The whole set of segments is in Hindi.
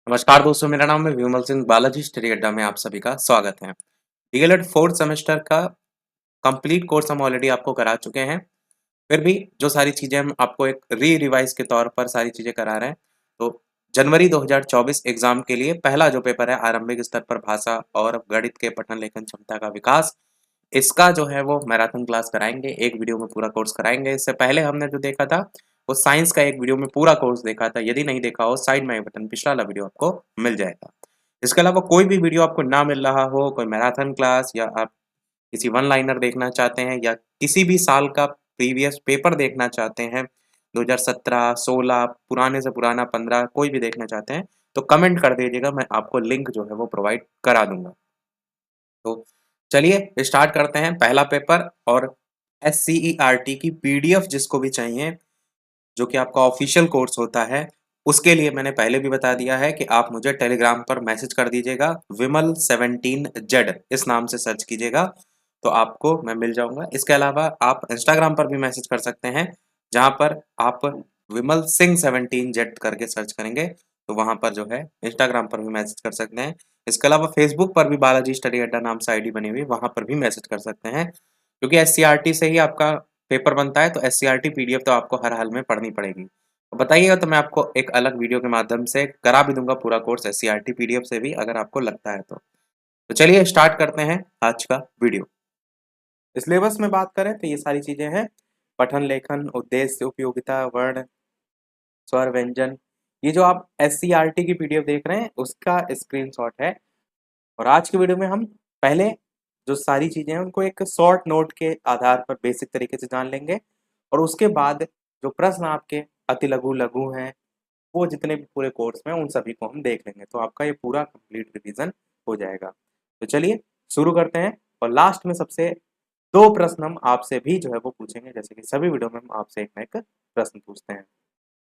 नमस्कार दोस्तों, मेरा नाम है विमल सिंह। बालाजी स्टडी अड्डा में आप सभी का स्वागत है। डीएलएड फोर्थ सेमेस्टर का कंप्लीट कोर्स हम ऑलरेडी आपको करा चुके हैं। फिर भी जो सारी चीज़ें हम आपको एक रिवाइज के तौर पर सारी चीज़ें करा रहे हैं। तो जनवरी 2024 एग्जाम के लिए पहला जो पेपर है आरंभिक स्तर पर भाषा और गणित के पठन लेखन क्षमता का विकास, इसका जो है वो मैराथन क्लास कराएंगे। एक वीडियो में पूरा कोर्स कराएंगे। इससे पहले हमने जो देखा था वो साइंस का एक वीडियो में पूरा कोर्स देखा था। यदि नहीं देखा हो, साइड में बटन पिछला वाला वीडियो आपको मिल जाएगा। इसके अलावा कोई भी वीडियो आपको ना मिल रहा हो, कोई मैराथन क्लास या आप किसी वन लाइनर देखना चाहते हैं या किसी भी साल का प्रीवियस पेपर देखना चाहते हैं, 2017, 16, पुराने से पुराना 15, कोई भी देखना चाहते हैं तो कमेंट कर दीजिएगा, मैं आपको लिंक जो है वो प्रोवाइड करा दूंगा। तो चलिए स्टार्ट करते हैं पहला पेपर। और SCERT की PDF जिसको भी चाहिए, जो कि आपका ऑफिशियल कोर्स होता है, उसके लिए मैंने पहले भी बता दिया है कि आप मुझे टेलीग्राम पर मैसेज कर दीजिएगा। विमल17Z इस नाम से सर्च कीजिएगा तो आपको मैं मिल जाऊंगा। इसके अलावा आप इंस्टाग्राम पर भी मैसेज कर सकते हैं, जहां पर आप विमल सिंह 17Z करके सर्च करेंगे तो वहां पर जो है इंस्टाग्राम पर भी मैसेज कर सकते हैं। इसके अलावा फेसबुक पर भी बालाजी स्टडी अड्डा नाम से आईडी बनी हुई है, वहां पर भी मैसेज कर सकते हैं। क्योंकि SCRT से ही आपका पेपर बनता है तो SCRT PDF तो आपको हर हाल में पढ़नी पड़ेगी। तो बताइएगा तो मैं आपको एक अलग वीडियो के माध्यम से करा भी दूंगा पूरा कोर्स SCRT PDF से भी, अगर आपको लगता है तो चलिए स्टार्ट करते हैं आज का वीडियो। सिलेबस में बात करें तो ये सारी चीजें हैं: पठन लेखन, उद्देश्य, उपयोगिता, वर्ण, स्वर, व्यंजन। ये जो आप SCRT की PDF देख रहे हैं उसका स्क्रीनशॉट है। और आज की वीडियो में हम पहले जो सारी चीजें हैं उनको एक शॉर्ट नोट के आधार पर बेसिक तरीके से जान लेंगे, और उसके बाद जो प्रश्न आपके अति लघु लघु हैं, वो जितने भी पूरे कोर्स में उन सभी को हम देख लेंगे, तो आपका ये पूरा कंप्लीट रिवीजन हो जाएगा। तो चलिए शुरू करते हैं। और लास्ट में सबसे दो प्रश्न हम आपसे भी जो है वो पूछेंगे, जैसे कि सभी वीडियो में हम आपसे एक ना एक प्रश्न पूछते हैं।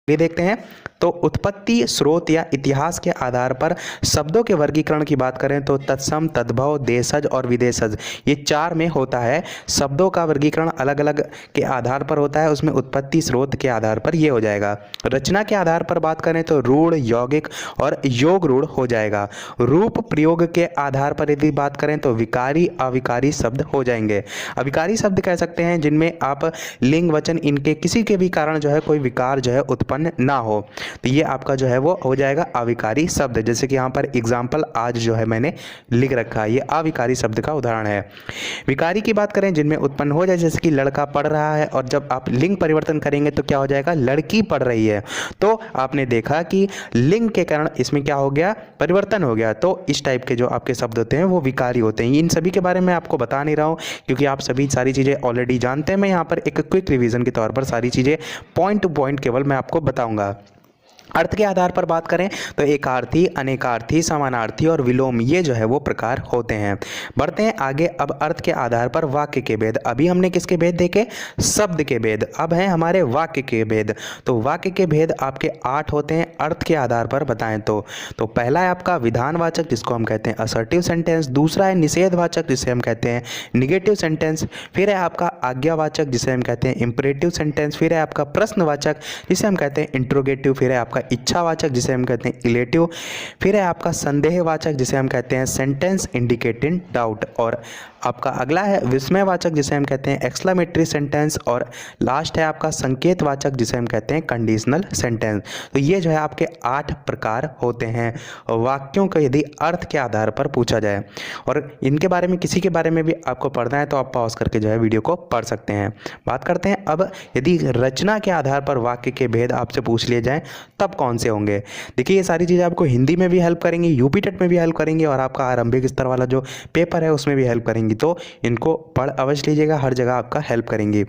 भी देखते हैं। तो उत्पत्ति, स्रोत या इतिहास के आधार पर शब्दों के वर्गीकरण की बात करें तो तत्सम, तद्भव, देशज और विदेशज, ये चार में होता है। शब्दों का वर्गीकरण अलग अलग के आधार पर होता है, उसमें उत्पत्ति स्रोत के आधार पर ये हो जाएगा। रचना के आधार पर बात करें तो रूढ़, यौगिक और योग रूढ़ हो जाएगा। रूप प्रयोग के आधार पर यदि बात करें तो विकारी, अविकारी शब्द हो जाएंगे। अविकारी शब्द कह सकते हैं जिनमें आप लिंग वचन इनके किसी के भी कारण जो है कोई विकार जो है उत्पन्न ना हो, तो ये आपका जो है वो हो जाएगा अविकारी शब्द। जैसे कि यहाँ पर एग्जाम्पल आज जो है मैंने लिख रखा है, ये अविकारी शब्द का उदाहरण है। विकारी की बात करें जिनमें उत्पन्न हो जाए, जैसे कि लड़का पढ़ रहा है, और जब आप लिंग परिवर्तन करेंगे तो क्या हो जाएगा, लड़की पढ़ रही है। तो आपने देखा कि लिंग के कारण इसमें क्या हो गया, परिवर्तन हो गया। तो इस टाइप के जो आपके शब्द होते हैं वो विकारी होते हैं। इन सभी के बारे में आपको बता नहीं रहा हूँ क्योंकि आप सभी सारी चीज़ें ऑलरेडी जानते हैं। मैं यहाँ पर एक क्विक रिवीजन के तौर पर सारी चीज़ें पॉइंट टू पॉइंट केवल मैं आपको बताऊंगा। अर्थ के आधार पर बात करें तो एकार्थी, अनेकार्थी, समानार्थी और विलोम, ये जो है वो प्रकार होते हैं। बढ़ते हैं आगे। अब अर्थ के आधार पर वाक्य के भेद। अभी हमने किसके भेद देखे, शब्द के भेद। अब है हमारे वाक्य के भेद। तो वाक्य के भेद आपके 8 होते हैं अर्थ के आधार पर बताएं तो पहला है आपका विधानवाचक, जिसको हम कहते हैं असर्टिव सेंटेंस। दूसरा है निषेधवाचक, जिसे हम कहते हैं निगेटिव सेंटेंस। फिर है आपका आज्ञावाचक, जिसे हम कहते हैं इंपरेटिव सेंटेंस। फिर है आपका प्रश्नवाचक, जिसे हम कहते हैं इंट्रोगेटिव। फिर है आपका इच्छावाचक, जिसे हम कहते हैं इलेटिव। फिर है आपका संदेहवाचक, जिसे हम कहते हैं सेंटेंस इंडिकेटिंग डाउट। और आपका अगला है विस्मयवाचक, जिसे हम कहते हैं एक्सक्लेमेटरी सेंटेंस। और लास्ट है आपका संकेतवाचक, जिसे हम कहते हैं कंडीशनल सेंटेंस। तो ये जो है आपके 8 प्रकार होते हैं वाक्यों का यदि अर्थ के आधार पर पूछा जाए। और इनके बारे में किसी के बारे में भी आपको पढ़ना है तो आप पॉज करके जो है वीडियो को पढ़ सकते हैं। बात करते हैं अब यदि रचना के आधार पर वाक्य के भेद आपसे पूछ लिए जाएं तब कौन से होंगे। देखिए ये सारी चीज़ें आपको हिंदी में भी हेल्प करेंगी, यूपी टेट में भी हेल्प करेंगी, और आपका आरंभिक स्तर वाला जो पेपर है उसमें भी हेल्प करेंगी। तो इनको पढ़ अवश्य लीजिएगा, हर जगह आपका हेल्प करेंगी।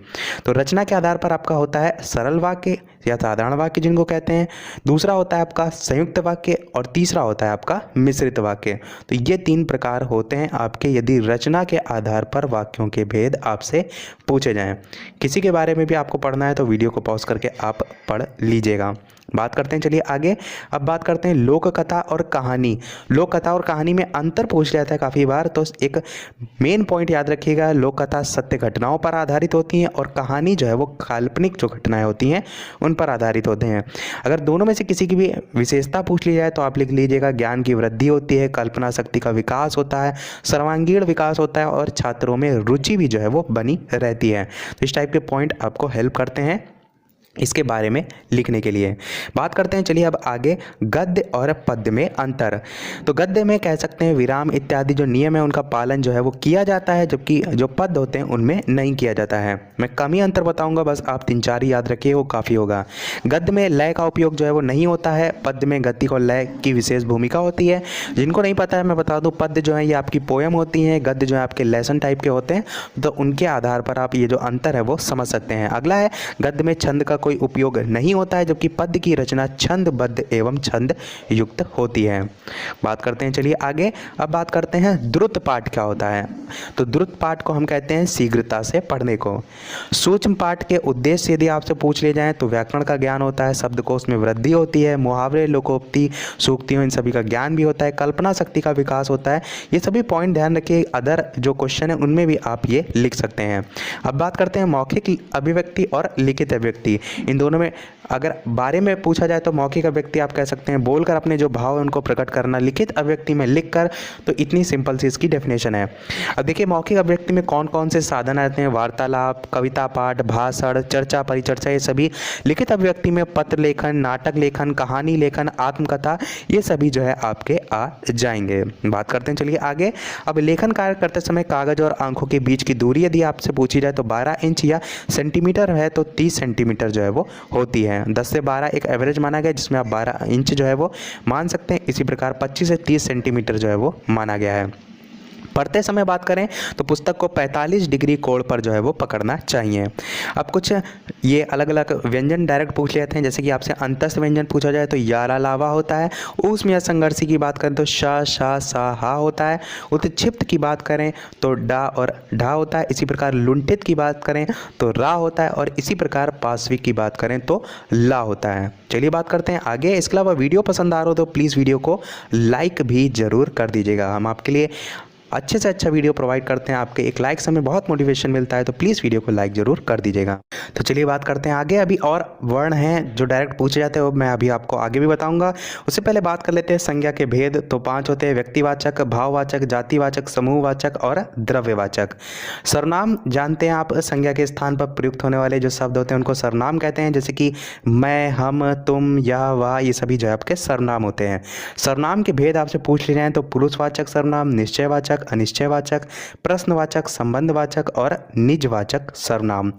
तो रचना के आधार पर आपका होता है सरल वाक्य या साधारण वाक्य जिनको कहते हैं। दूसरा होता है आपका संयुक्त वाक्य, और तीसरा होता है आपका मिश्रित वाक्य। तो ये 3 प्रकार होते हैं आपके यदि रचना के आधार पर वाक्यों के भेद आपसे पूछे जाएं। किसी के बारे में भी आपको पढ़ना है तो वीडियो को पॉज करके आप पढ़ लीजिएगा। बात करते हैं चलिए आगे। अब बात करते हैं लोक कथा और कहानी। लोक कथा और कहानी में अंतर पूछ लिया था काफ़ी बार, तो एक मेन पॉइंट याद रखिएगा, लोक कथा सत्य घटनाओं पर आधारित होती हैं और कहानी जो है वो काल्पनिक जो घटनाएं होती हैं उन पर आधारित होते हैं। अगर दोनों में से किसी की भी विशेषता पूछ ली जाए तो आप लिख लीजिएगा, ज्ञान की वृद्धि होती है, कल्पना शक्ति का विकास होता है, सर्वांगीण विकास होता है और छात्रों में रुचि भी जो है वो बनी रहती है। तो इस टाइप के पॉइंट आपको हेल्प करते हैं इसके बारे में लिखने के लिए। बात करते हैं चलिए अब आगे, गद्य और पद्य में अंतर। तो गद्य में कह सकते हैं विराम इत्यादि जो नियम है उनका पालन जो है वो किया जाता है, जबकि जो पद्य होते हैं उनमें नहीं किया जाता है। मैं कम ही अंतर बताऊंगा, बस आप 3-4 ही याद रखिए, वो काफ़ी होगा। गद्य में लय का उपयोग जो है वो नहीं होता है, पद्य में गति और लय की विशेष भूमिका होती है। जिनको नहीं पता है मैं बता दूँ, पद्य जो है ये आपकी पोयम होती हैं, गद्य जो है आपके लेसन टाइप के होते हैं, तो उनके आधार पर आप ये जो अंतर है वो समझ सकते हैं। अगला है, गद्य में छंद का कोई उपयोग नहीं होता है, जबकि पद्य की रचना छंदबद्ध एवं छंद युक्त होती है। बात करते हैं चलिए आगे। अब बात करते हैं द्रुत पाठ क्या होता है। तो द्रुत पाठ को हम कहते हैं शीघ्रता से पढ़ने को। सूक्ष्म पाठ के उद्देश्य यदि आपसे पूछ लिए जाएं तो व्याकरण का ज्ञान होता है, शब्दकोश में वृद्धि होती है, मुहावरे, लोकोक्ति, सूक्तियों, इन सभी का ज्ञान भी होता है, कल्पना शक्ति का विकास होता है। ये सभी पॉइंट ध्यान रखिए, अदर जो क्वेश्चन है उनमें भी आप ये लिख सकते हैं। अब बात करते हैं मौखिक अभिव्यक्ति और लिखित अभिव्यक्ति। इन दोनों में अगर बारे में पूछा जाए तो मौखिक अभिव्यक्ति आप कह सकते हैं बोलकर अपने जो भाव है उनको प्रकट करना, लिखित अभिव्यक्ति में लिखकर। तो इतनी सिंपल सी इसकी डेफिनेशन है। अब देखिए मौखिक अभिव्यक्ति में कौन कौन से साधन आते हैं, वार्तालाप, कविता पाठ, भाषण, चर्चा, परिचर्चा, ये सभी। लिखित अभिव्यक्ति में पत्र लेखन, नाटक लेखन, कहानी लेखन, आत्मकथा, ये सभी जो है आपके आ जाएंगे। बात करते हैं चलिए आगे। अब लेखन कार्य करते समय कागज और आंखों के बीच की दूरी यदि आपसे पूछी जाए तो 12 इंच या सेंटीमीटर है तो 30 सेंटीमीटर जो है वो होती है। 10 से 12 एक एवरेज माना गया, जिसमें आप 12 इंच जो है वो मान सकते हैं। इसी प्रकार 25 से 30 सेंटीमीटर जो है वो माना गया है। पढ़ते समय बात करें तो पुस्तक को 45 डिग्री कोण पर जो है वो पकड़ना चाहिए। अब कुछ ये अलग अलग व्यंजन डायरेक्ट पूछ लेते हैं, जैसे कि आपसे अंतस्थ व्यंजन पूछा जाए तो यारा लावा होता है। ऊष्म या संघर्षी की बात करें तो श, श, सा, हा होता है। उत्क्षिप्त की बात करें तो डा और ढा होता है। इसी प्रकार लुंठित की बात करें तो रा होता है और इसी प्रकार पार्श्विक की बात करें तो ला होता है। चलिए बात करते हैं आगे। इसके अलावा वीडियो पसंद आ रहा हो तो प्लीज़ वीडियो को लाइक भी ज़रूर कर दीजिएगा। हम आपके लिए अच्छे से अच्छा वीडियो प्रोवाइड करते हैं, आपके एक लाइक से हमें बहुत मोटिवेशन मिलता है, तो प्लीज़ वीडियो को लाइक ज़रूर कर दीजिएगा। तो चलिए बात करते हैं आगे। अभी और वर्ण हैं जो डायरेक्ट पूछे जाते हैं, वो मैं अभी आपको आगे भी बताऊंगा। उससे पहले बात कर लेते हैं संज्ञा के भेद। तो 5 होते हैं, व्यक्तिवाचक, भाववाचक, जातिवाचक, समूहवाचक और द्रव्यवाचक। सर्वनाम जानते हैं आप, संज्ञा के स्थान पर प्रयुक्त होने वाले जो शब्द होते हैं उनको सर्वनाम कहते हैं, जैसे कि मैं, हम, तुम, यह, वह, ये सभी जो है आपके सर्वनाम होते हैं। सर्वनाम के भेद आपसे पूछ ले जाएँ तो पुरुषवाचक सर्वनाम, निश्चयवाचक, अनिश्चयवाचक, प्रश्नवाचक, संबंधवाचक और निजवाचक सर्वनाम।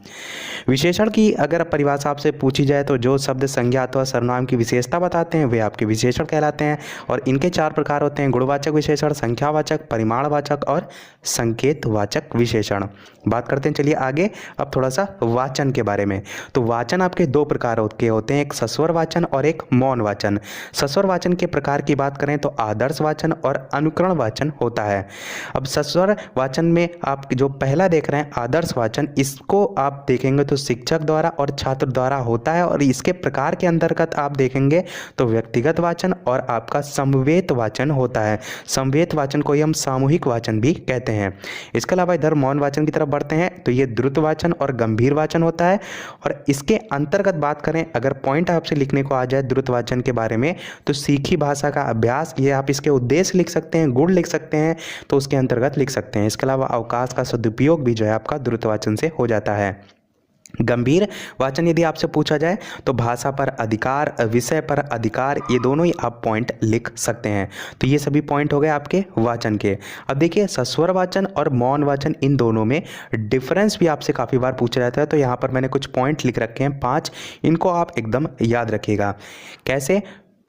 विशेषण की अगर परिभाषा आपसे पूछी जाए तो जो शब्द संज्ञा अथवा सर्वनाम की विशेषता बताते हैं वे आपके विशेषण कहलाते हैं और इनके 4 प्रकार होते हैं, गुणवाचक विशेषण, संख्यावाचक, परिमाणवाचक और संकेतवाचक विशेषण। बात करते हैं चलिए आगे। अब थोड़ा सा वाचन के बारे में। तो वाचन आपके 2 प्रकार के होते हैं, एक सस्वर वाचन और एक मौन वाचन। सस्वर वाचन के प्रकार की बात करें तो आदर्श वाचन और अनुकरण वाचन होता है। अब सस्वर वाचन में आप जो पहला देख रहे हैं आदर्श वाचन, इसको आप देखेंगे तो शिक्षक द्वारा और छात्र द्वारा होता है और इसके प्रकार के अंतर्गत आप देखेंगे तो व्यक्तिगत वाचन और आपका समवेत वाचन होता है। समवेत वाचन को ही हम सामूहिक वाचन भी कहते हैं। इसके अलावा इधर मौन वाचन की तरफ बढ़ते हैं तो ये द्रुत वाचन और गंभीर वाचन होता है और इसके अंतर्गत बात करें, अगर पॉइंट आपसे लिखने को आ जाए द्रुत वाचन के बारे में तो सीखी भाषा का अभ्यास, ये आप इसके उद्देश्य लिख सकते हैं, गुण लिख सकते हैं तो उसके अंतर्गत लिख सकते हैं। इसके अलावा अवकाश का सदुपयोग भी जो है आपका द्रुत वाचन से हो जाता है। गंभीर वाचन यदि आपसे पूछा जाए तो भाषा पर अधिकार, विषय पर अधिकार, ये दोनों ही आप पॉइंट लिख सकते हैं। तो ये सभी पॉइंट हो गए आपके वाचन के। अब देखिए सस्वर वाचन और मौन वाचन, इन दोनों में डिफरेंस भी आपसे काफ़ी बार पूछा जाता है। तो यहाँ पर मैंने कुछ पॉइंट लिख रखे हैं 5, इनको आप एकदम याद रखिएगा। कैसे?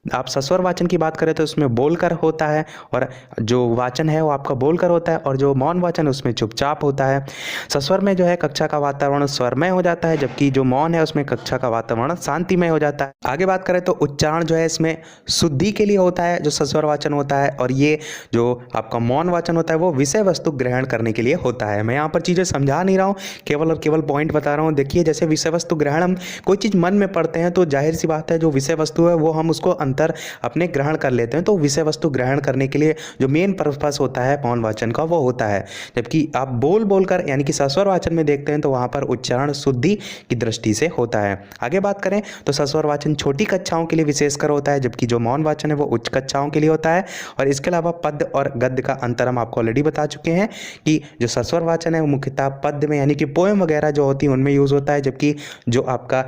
आप सस्वर वाचन की बात करें तो उसमें बोलकर होता है, और जो वाचन है वो आपका बोलकर होता है, और जो मौन वाचन उसमें चुपचाप होता है। सस्वर में जो है कक्षा का वातावरण स्वरमय हो जाता है, जबकि जो मौन है उसमें कक्षा का वातावरण शांतिमय हो जाता है। आगे बात करें तो उच्चारण जो है इसमें शुद्धि के लिए होता है जो सस्वर वाचन होता है, और ये जो आपका मौन वाचन होता है वो विषय वस्तु ग्रहण करने के लिए होता है। मैं यहाँ पर चीज़ें समझा नहीं रहा हूँ, केवल और केवल पॉइंट बता रहा हूँ। देखिए, जैसे विषय वस्तु ग्रहण, हम कोई चीज़ मन में पढ़ते हैं तो जाहिर सी बात है जो विषय वस्तु है वो हम उसको अंतर अपने ग्रहण कर लेते हैं, तो विषय वस्तु ग्रहण करने के लिए जो मेन पर्पस होता है मौन वाचन का वो होता है। जबकि आप बोल कर यानी कि सस्वर वाचन में देखते हैं तो वहाँ पर उच्चारण शुद्धि की दृष्टि से होता है। आगे बात करें तो सस्वर वाचन छोटी कक्षाओं के लिए विशेषकर होता है, जबकि जो मौन वाचन है वो उच्च कक्षाओं के लिए होता है। और इसके अलावा पद्य और गद्य का अंतर हम आपको ऑलरेडी बता चुके हैं कि जो सस्वर वाचन है वो मुख्यतः पद्य में यानी कि पोएम वगैरह जो होती है उनमें यूज़ होता है, जबकि जो आपका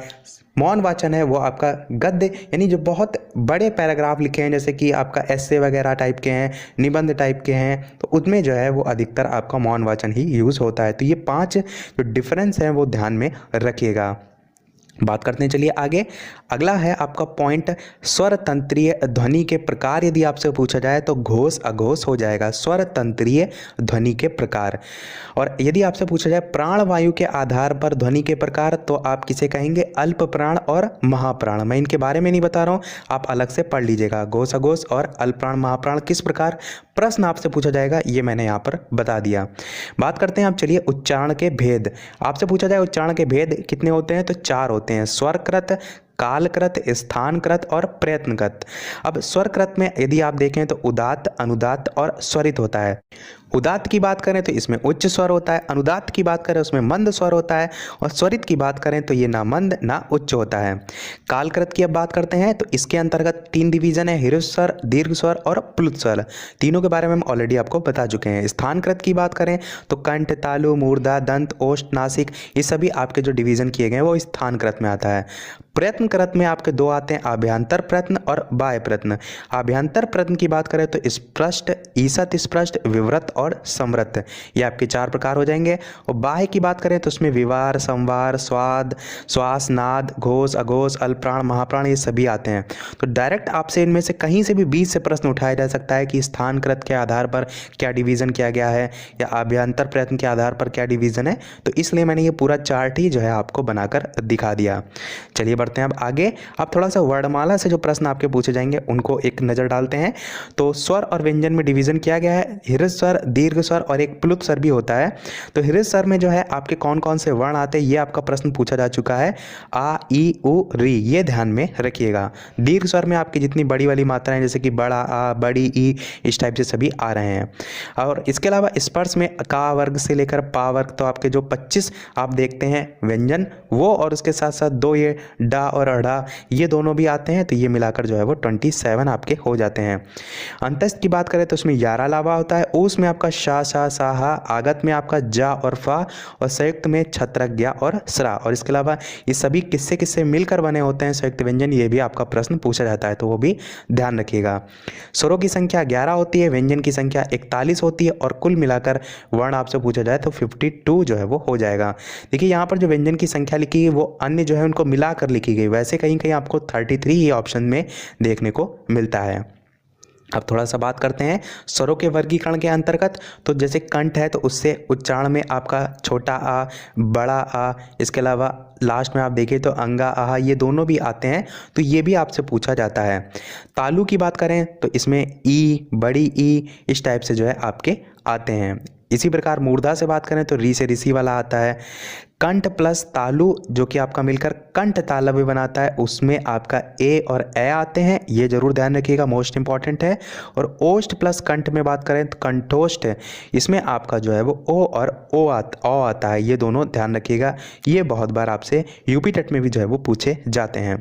मौन वाचन है वो आपका गद्य यानी जो बहुत बड़े पैराग्राफ लिखे हैं, जैसे कि आपका एस्से वगैरह टाइप के हैं, निबंध टाइप के हैं, तो उसमें जो है वो अधिकतर आपका मौन वाचन ही यूज़ होता है। तो ये 5 जो डिफरेंस हैं वो ध्यान में रखिएगा। बात करते हैं, चलिए आगे। अगला है आपका पॉइंट स्वर तंत्रीय ध्वनि के प्रकार। यदि आपसे पूछा जाए तो घोष अघोष हो जाएगा, स्वर तंत्रीय ध्वनि के प्रकार। और यदि आपसे पूछा जाए प्राण वायु के आधार पर ध्वनि के प्रकार, तो आप किसे कहेंगे, अल्प प्राण और महाप्राण। मैं इनके बारे में नहीं बता रहा हूँ, आप अलग से पढ़ लीजिएगा। घोष अघोष और अल्प प्राण महाप्राण किस प्रकार प्रश्न आपसे पूछा जाएगा ये मैंने यहाँ पर बता दिया। बात करते हैं आप, चलिए उच्चारण के भेद। आपसे पूछा जाए उच्चारण के भेद कितने होते हैं, तो 4 होते हैं, स्वरकृत, कालकृत, स्थानकृत और प्रयत्नकृत। अब स्वरकृत में यदि आप देखें तो उदात्त, अनुदात्त और स्वरित होता है। उदात्त की बात करें तो इसमें उच्च स्वर होता है, अनुदात्त की बात करें उसमें मंद स्वर होता है, और स्वरित की बात करें तो ये ना मंद ना उच्च होता है। कालकृत की अब बात करते हैं तो इसके अंतर्गत 3 डिवीजन है, ह्रस्व स्वर, दीर्घ स्वर और प्लुत स्वर। तीनों के बारे में हम ऑलरेडी आपको बता चुके हैं। स्थानकृत की बात करें तो कंठ, तालु, मूर्धा, दंत, ओष्ठ, नासिक, ये सभी आपके जो डिवीजन किए गए हैं वो स्थानकृत में आता है। प्रयत्नकृत में आपके 2 आते हैं, आभ्यंतर प्रयत्न और बाह्य प्रयत्न। आभ्यंतर प्रयत्न की बात करें तो स्पष्ट, ईसत स्पष्ट, विवृत और समृत, ये आपके 4 प्रकार हो जाएंगे। और बाह्य की बात करें तो उसमें विवार, संवार, स्वाद, श्वास, नाद, घोष अघोष, अल्पप्राण, महाप्राण, ये सभी आते हैं। तो डायरेक्ट आपसे इनमें से कहीं से भी 20 से प्रश्न उठाया जा सकता है कि स्थानकृत के आधार पर क्या डिवीजन किया गया है या आभ्यंतर प्रयत्न के आधार पर क्या डिवीजन है, तो इसलिए मैंने ये पूरा चार्ट ही जो है आपको बनाकर दिखा दिया। चलिए बढ़ते हैं अब आगे। अब थोड़ा सा वर्णमाला से जो प्रश्न आपके पूछे जाएंगे उनको एक नज़र डालते हैं। तो स्वर और व्यंजन में डिवीजन किया गया है, ह्रस्व स्वर, दीर्घ स्वर और एक प्लुत स्वर भी होता है। तो ह्रस्व स्वर में जो है आपके कौन कौन से वर्ण आते हैं ये आपका प्रश्न पूछा जा चुका है, आ, ई, उ, री, ये ध्यान में रखिएगा। दीर्घ स्वर में आपकी जितनी बड़ी वाली मात्राएं जैसे कि बड़ा आ, बड़ी ई, इस टाइप से सभी आ रहे हैं। और इसके अलावा स्पर्श में का वर्ग से लेकर पा वर्ग, तो आपके जो 25 आप देखते हैं व्यंजन वो, और उसके साथ साथ 2 ये डा और अड़ा, ये दोनों भी आते हैं, तो ये मिलाकर जो है वो 27 आपके हो जाते हैं। अंतस्थ की बात करें तो उसमें 11 लावा होता है, ऊस में आपका शा, सा, साहा, आगत में आपका जा और फा, और संयुक्त में छत्रज्ञा और स्रा। और इसके अलावा ये सभी किससे किससे मिलकर बने होते हैं संयुक्त व्यंजन, ये भी आपका प्रश्न पूछा जाता है, तो वो भी ध्यान रखिएगा। स्वरों की संख्या 11 होती है, व्यंजन की संख्या 41 होती है, और कुल मिलाकर वर्ण आपसे पूछा जाए तो 52 जो है वो हो जाएगा। देखिए यहाँ पर जो व्यंजन की संख्या लिखी है वो अन्य जो है उनको मिलाकर लिखी गई, वैसे कहीं कहीं आपको 33 ही ऑप्शन में देखने को मिलता है। अब थोड़ा सा बात करते हैं स्वरों के वर्गीकरण के अंतर्गत। तो जैसे कंठ है तो उससे उच्चारण में आपका छोटा आ, बड़ा आ, इसके अलावा लास्ट में आप देखें तो अंगा, आहा, ये दोनों भी आते हैं, तो ये भी आपसे पूछा जाता है। तालु की बात करें तो इसमें ई, बड़ी ई, इस टाइप से जो है आपके आते हैं। इसी प्रकार मूर्धा से बात करें तो री से ऋषि वाला आता है। कंठ प्लस तालु जो कि आपका मिलकर कंठ तालव्य बनाता है, उसमें आपका ए और ए आते हैं, ये जरूर ध्यान रखिएगा, मोस्ट इंपॉर्टेंट है। और ओष्ठ प्लस कंठ में बात करें तो कंठोष्ठ है, इसमें आपका जो है वो ओ और ओ आता है, ये दोनों ध्यान रखिएगा, ये बहुत बार आपसे यूपी टेट में भी जो है वो पूछे जाते हैं।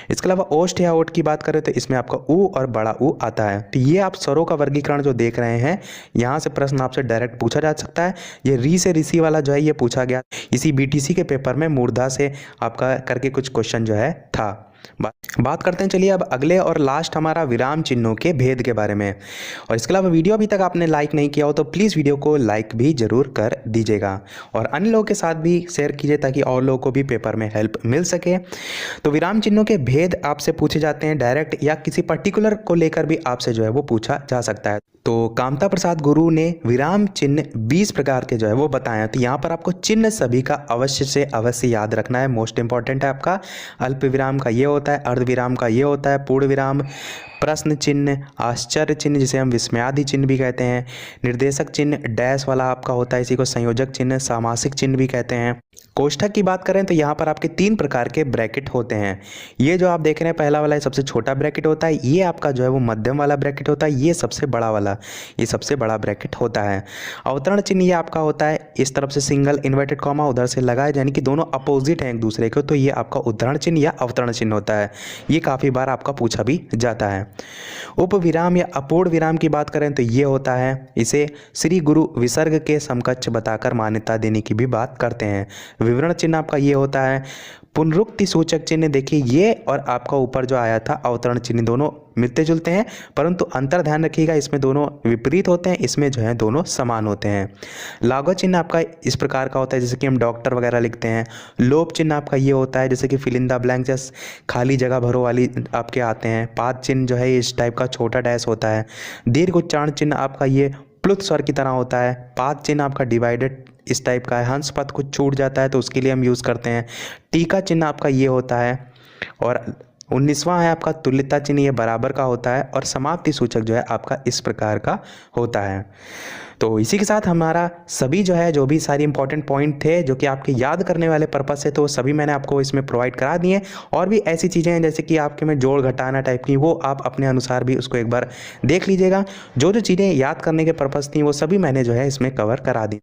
इसके अलावा ओष्ठ या ओठ की बात करें तो इसमें आपका ऊ और बड़ा ऊ आता है। तो ये आप स्वरों का वर्गीकरण जो देख रहे हैं, यहाँ से प्रश्न आपसे डायरेक्ट पूछा जा सकता है। ये री से ऋषि वाला जो है ये पूछा गया, इसी बीटीसी के पेपर में मूर्धा से आपका करके कुछ क्वेश्चन जो है था। बात करते हैं चलिए अब अगले और लास्ट हमारा विराम चिन्हों के भेद के बारे में। और इसके अलावा वीडियो अभी तक आपने लाइक नहीं किया हो तो प्लीज़ वीडियो को लाइक भी ज़रूर कर दीजिएगा और अन्य लोगों के साथ भी शेयर कीजिए ताकि और लोगों को भी पेपर में हेल्प मिल सके। तो विराम चिन्हों के भेद आपसे पूछे जाते हैं डायरेक्ट या किसी पर्टिकुलर को लेकर भी आपसे जो है वो पूछा जा सकता है। तो कामता प्रसाद गुरु ने विराम चिन्ह 20 प्रकार के जो है वो बताया। तो यहाँ पर आपको चिन्ह सभी का अवश्य से अवश्य याद रखना है, मोस्ट इंपॉर्टेंट है आपका। अल्प विराम का ये होता है, अर्ध विराम का ये होता है, पूर्ण विराम, प्रश्न चिन्ह, आश्चर्य चिन्ह जिसे हम विस्मयादि चिन्ह भी कहते हैं, निर्देशक चिन्ह डैश वाला आपका होता है, इसी को संयोजक चिन्ह, सामासिक चिन्ह भी कहते हैं। कोष्ठक की बात करें तो यहाँ पर आपके 3 प्रकार के ब्रैकेट होते हैं। ये जो आप देख रहे हैं पहला वाला ये सबसे छोटा ब्रैकेट होता है, ये आपका जो है वो मध्यम वाला ब्रैकेट होता है, ये सबसे बड़ा वाला, ये सबसे बड़ा ब्रैकेट होता है। अवतरण चिन्ह ये आपका होता है इस तरफ से सिंगल इन्वर्टेड कॉमा, उधर से लगाए, यानी कि दोनों अपोजिट हैं एक दूसरे के, तो ये आपका उद्धरण चिन्ह या अवतरण चिन्ह होता है। ये काफ़ी बार आपका पूछा भी जाता है। उप विराम या अपूर्ण विराम की बात करें तो ये होता है, इसे श्री गुरु विसर्ग के समकक्ष बताकर मान्यता देने की भी बात करते हैं। विवरण चिन्ह आपका ये होता है। पुनरुक्ति सूचक चिन्ह देखिए ये और आपका ऊपर जो आया था अवतरण चिन्ह दोनों मिलते जुलते हैं, परंतु अंतर ध्यान रखिएगा इसमें दोनों विपरीत होते हैं, इसमें जो है दोनों समान होते हैं। लागू चिन्ह आपका इस प्रकार का होता है जैसे कि हम डॉक्टर वगैरह लिखते हैं। लोप चिन्ह आपका ये होता है जैसे कि फिल इन द ब्लैंक, जैसे खाली जगह भरो वाली आपके आते हैं। पाद चिन्ह जो है इस टाइप का छोटा डैश होता है। दीर्घ उच्चारण चिन्ह आपका ये प्लुत स्वर की तरह होता है। पाद चिन्ह आपका डिवाइडेड इस टाइप का है। हंस पद कुछ छूट जाता है तो उसके लिए हम यूज़ करते हैं। टीका चिन्ह आपका ये होता है और 19वां है आपका तुल्यता चिन्ह, ये बराबर का होता है। और समाप्ति सूचक जो है आपका इस प्रकार का होता है। तो इसी के साथ हमारा सभी जो है जो भी सारी इंपॉर्टेंट पॉइंट थे जो कि आपके याद करने वाले पर्पज से, तो सभी मैंने आपको इसमें प्रोवाइड करा दिए। और भी ऐसी चीज़ें हैं जैसे कि आपके में जोड़ घटाना टाइप की, वो आप अपने अनुसार भी उसको एक बार देख लीजिएगा। जो जो चीज़ें याद करने के पर्पज़ थी वो सभी मैंने जो है इसमें कवर करा दी।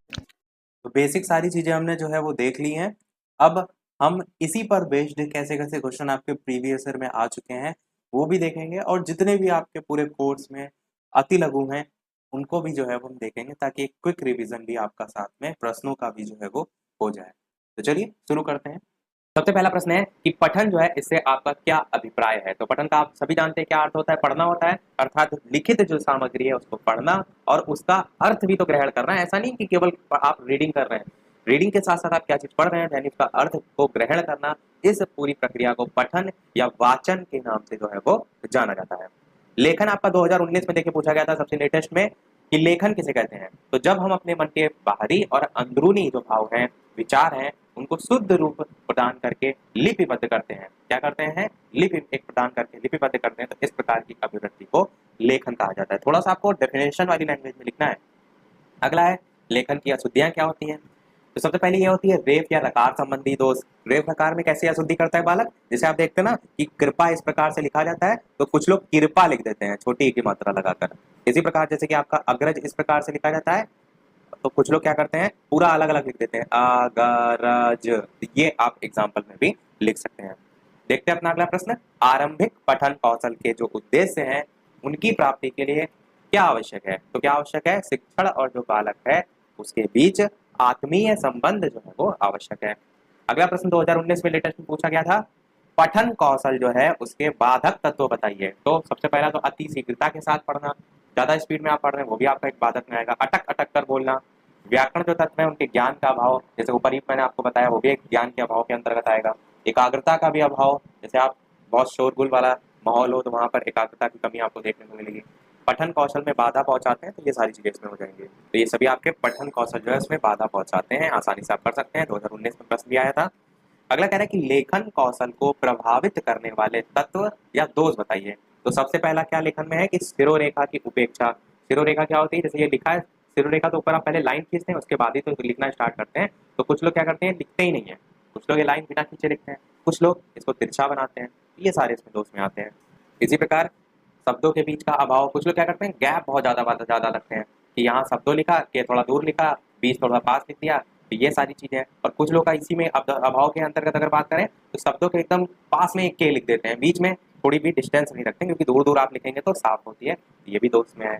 तो बेसिक सारी चीज़ें हमने जो है वो देख ली हैं। अब हम इसी पर बेस्ड कैसे-कैसे क्वेश्चन आपके प्रीवियस ईयर में आ चुके हैं, वो भी देखेंगे और जितने भी आपके पूरे कोर्स में अति लघु हैं, उनको भी जो है वो हम देखेंगे ताकि एक क्विक रिवीजन भी आपका साथ में प्रश्नों का भी जो है वो हो जाए। तो चलिए शुरू करते हैं। सबसे पहला प्रश्न है कि पठन जो है इससे आपका क्या अभिप्राय है। तो पठन का आप सभी जानते हैं क्या अर्थ होता है, पढ़ना होता है, अर्थात लिखित जो सामग्री है उसको पढ़ना और उसका अर्थ भी तो ग्रहण करना है। ऐसा नहीं कि केवल आप रीडिंग कर रहे हैं, रीडिंग के साथ साथ आप क्या चीज पढ़ रहे हैं यानी उसका अर्थ को ग्रहण करना, इस पूरी प्रक्रिया को पठन या वाचन के नाम से जो है वो जाना जाता है। लेखन आपका 2019 में देखिए पूछा गया था सबसे लेटेस्ट में कि लेखन किसे कहते हैं। तो जब हम अपने मन के बाहरी और अंदरूनी जो भाव हैं, विचार हैं, उनको शुद्ध रूप प्रदान करके लिपिबद्ध करते हैं। क्या करते हैं? लिपि एक प्रदान करके लिपिबद्ध करते हैं। तो इस प्रकार की अभिव्यक्ति को लेखन कहा जाता है। थोड़ा सा आपको डेफिनेशन वाली लैंग्वेज में लिखना है। अगला है लेखन की अशुद्धियां क्या होती हैं। तो सबसे पहले ये होती है रेफ या रकार संबंधी दोष। रेफ रकार में कैसे अशुद्धि करता है बालक, जैसे आप देखते हैं ना कि कृपा इस प्रकार से लिखा जाता है तो कुछ लोग कृपा लिख देते हैं छोटी ई की मात्रा लगाकर। इसी प्रकार जैसे कि आपका अग्रज इस प्रकार से लिखा जाता है तो कुछ लोग क्या करते हैं पूरा अलग अलग लिख देते हैं अगरज। ये आप एग्जाम्पल में भी लिख सकते हैं। देखते हैं अपना अगला प्रश्न। आरंभिक पठन कौशल के जो उद्देश्य हैं उनकी प्राप्ति के लिए क्या आवश्यक है। तो क्या आवश्यक है? शिक्षण और जो बालक है उसके बीच आत्मीय संबंध जो है वो आवश्यक है। अगला प्रश्न 2019 में लेटेस्ट में पूछा गया था, पठन कौशल जो है उसके बाधक तत्व बताइए। तो सबसे पहला तो अति शीघ्रता के साथ पढ़ना, ज्यादा स्पीड में आप पढ़ रहे हैं वो भी आपका एक बाधक में आएगा। अटक अटक कर बोलना, व्याकरण जो तत्व है उनके ज्ञान का अभाव, जैसे ऊपर मैंने आपको बताया वो भी एक ज्ञान के अभाव के अंतर्गत आएगा। एकाग्रता का भी अभाव, जैसे आप बहुत शोरगुल वाला माहौल हो तो वहां पर एकाग्रता की कमी आपको देखने को मिलेगी। पठन कौशल में बाधा पहुंचाते हैं तो ये सारी चीजें इसमें हो जाएंगी। तो ये सभी आपके पठन कौशल जो है इसमें बाधा पहुंचाते हैं, आसानी से आप कर सकते हैं। 2019 में प्रश्न भी आया था। अगला कह रहा है कि लेखन कौशल को प्रभावित करने वाले तत्व या दोष बताइए। तो सबसे पहला क्या लेखन में है कि सिरोरेखा की उपेक्षा। सिरोरेखा क्या होती है, जैसे ये लिखा है सिरोरेखा तो ऊपर आप पहले लाइन खींचते हैं उसके बाद ही तो लिखना स्टार्ट करते हैं। तो कुछ लोग क्या करते हैं लिखते ही नहीं है, कुछ लोग ये लाइन बिना खींचे लिखते हैं, कुछ लोग इसको तिरछा बनाते हैं, ये सारे इसमें दोष में आते हैं। इसी प्रकार शब्दों के बीच का अभाव, कुछ लोग क्या करते हैं गैप बहुत ज्यादा रखते हैं कि यहाँ शब्दों लिखा के थोड़ा दूर लिखा, बीच थोड़ा पास लिख दिया, तो ये सारी चीजें। और कुछ लोग का इसी में अभाव के अंतर्गत अगर बात करें तो शब्दों के एकदम पास में एक के लिख देते हैं, बीच में थोड़ी भी डिस्टेंस नहीं रखते क्योंकि दूर दूर आप लिखेंगे तो साफ होती है, ये भी दोष में है।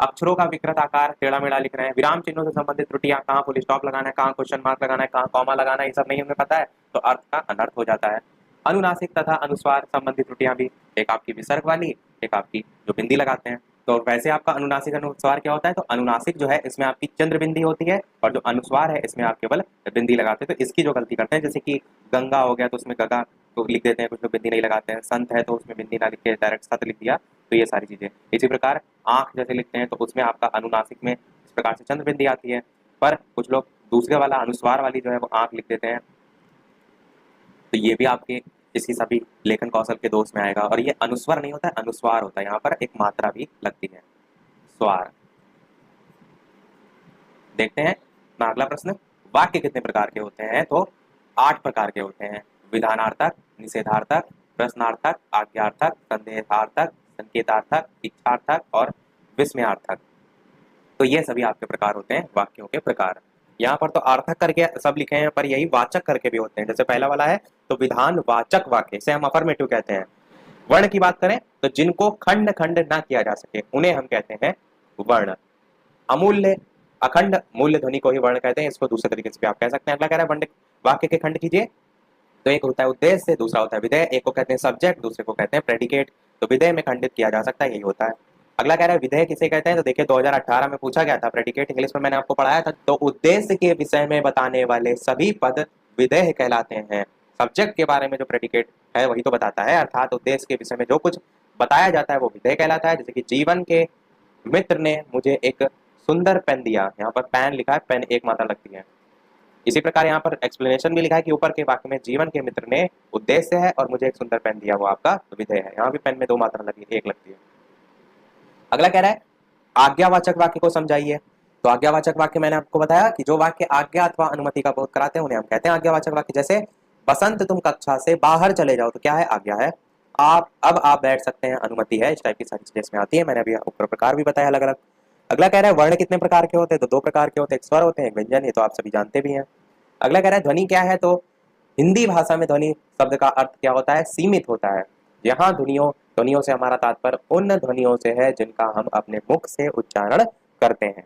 अक्षरों का विकृत आकार, टेढ़ा मेढ़ा लिख रहे हैं, विराम चिन्हों से संबंधित त्रुटियां, कहाँ फुल स्टॉप लगाना है, कहाँ क्वेश्चन मार्क लगाना है, कहाँ कॉमा लगाना है, ये सब नहीं हमें पता है तो अर्थ का अनर्थ हो जाता है। अनुनासिक तथा अनुस्वार संबंधी त्रुटियां भी, एक आपकी विसर्ग वाली, एक आपकी जो बिंदी लगाते हैं। तो वैसे आपका अनुनासिक अनुस्वार क्या होता है, तो अनुनासिक जो है इसमें आपकी चंद्र बिंदी होती है, और जो अनुस्वार है इसमें आप केवल बिंदी लगाते हैं। तो इसकी जो गलती करते हैं, जैसे कि गंगा हो गया तो उसमें गगा तो लिख देते हैं, कुछ लोग बिंदी नहीं लगाते हैं। संत है तो उसमें बिंदी ना लिख के डायरेक्ट सत लिख दिया। तो ये सारी चीजें, इसी प्रकार आंख जैसे लिखते हैं तो उसमें आपका अनुनासिक में इस प्रकार से चंद्र बिंदी आती है, पर कुछ लोग दूसरे वाला अनुस्वार वाली जो है वो आंख लिख देते हैं। तो ये भी आपके इसी सभी लेखन कौशल के दोष में आएगा। और ये अनुस्वर नहीं होता है, अनुस्वार होता है, यहाँ पर एक मात्रा भी लगती है, स्वार। देखते हैं अपना अगला प्रश्न, वाक्य कितने प्रकार के होते हैं, तो 8 प्रकार के होते हैं। विधानार्थक, निषेधार्थक, प्रश्नार्थक, आज्ञार्थक, संदेहार्थक, संकेतार्थक, इच्छार्थक और विस्मयार्थक। तो ये सभी आपके प्रकार होते हैं वाक्यों के प्रकार। यहाँ पर तो अर्थक करके सब लिखे हैं, पर यही वाचक करके भी होते हैं। जैसे पहला वाला है तो विधान वाचक वाक्य, इसे हम अफर्मेटिव कहते हैं। वर्ण की बात करें तो जिनको खंड खंड ना किया जा सके उन्हें हम कहते हैं वर्ण। अमूल्य अखंड मूल्य ध्वनि को ही वर्ण कहते हैं, इसको दूसरे तरीके से भी आप कह सकते हैं। अगला कह रहा है वर्ण वाक्य के खंड कीजिए, तो एक होता है उद्देश्य, दूसरा होता है विधेय, एक को कहते हैं सब्जेक्ट, दूसरे को कहते हैं प्रेडिकेट। तो विधेय में खंडित किया जा सकता है, यही होता है। अगला कह रहा है विधेय किसे कहते हैं, तो देखिए 2018 में पूछा गया था, प्रेडिकेट इंग्लिश में मैंने आपको पढ़ाया था। तो उद्देश्य के विषय में बताने वाले सभी पद विधेय कहलाते हैं। सब्जेक्ट के बारे में जो प्रेडिकेट है वही तो बताता है, अर्थात उद्देश्य के विषय में जो कुछ बताया जाता है वो विधेय कहलाता है। जैसे कि जीवन के मित्र ने मुझे एक सुंदर पेन दिया, यहाँ पर पेन लिखा है, पेन एक मात्रा लगती है। इसी प्रकार यहाँ पर एक्सप्लेनेशन भी लिखा है कि ऊपर के वाक्य में जीवन के मित्र ने उद्देश्य है और मुझे एक सुंदर पेन दिया, वो आपका विधेय है। यहाँ भी पेन में 2 मात्रा लगी, एक लगती है। अगला कह रहा है आज्ञावाचक वाक्य को समझाइए। तो आज्ञावाचक वाक्य मैंने आपको बताया कि जो वाक्य आज्ञा अथवा अनुमति का बोध कराते हैं उन्हें हम कहते हैं आज्ञावाचक वाक्य। जैसे बसंत तुम कक्षा से बाहर चले जाओ, तो क्या है, आज्ञा है। आप बैठ सकते हैं, अनुमति है। इस टाइप की सारी चीजें इसमें आती है, मैंने अभी ऊपर प्रकार भी बताया अलग अलग। अगला कह रहा है वर्ण कितने प्रकार के होते हैं, तो 2 प्रकार के होते हैं, एक स्वर होते हैं, एक व्यंजन। ये तो आप सभी जानते भी हैं। अगला कह रहा है ध्वनि क्या है, तो हिंदी भाषा में ध्वनि शब्द का अर्थ क्या होता है, सीमित होता है। यहाँ ध्वनियों से हमारा तात्पर्य उन ध्वनियों से है जिनका हम अपने मुख से उच्चारण करते हैं।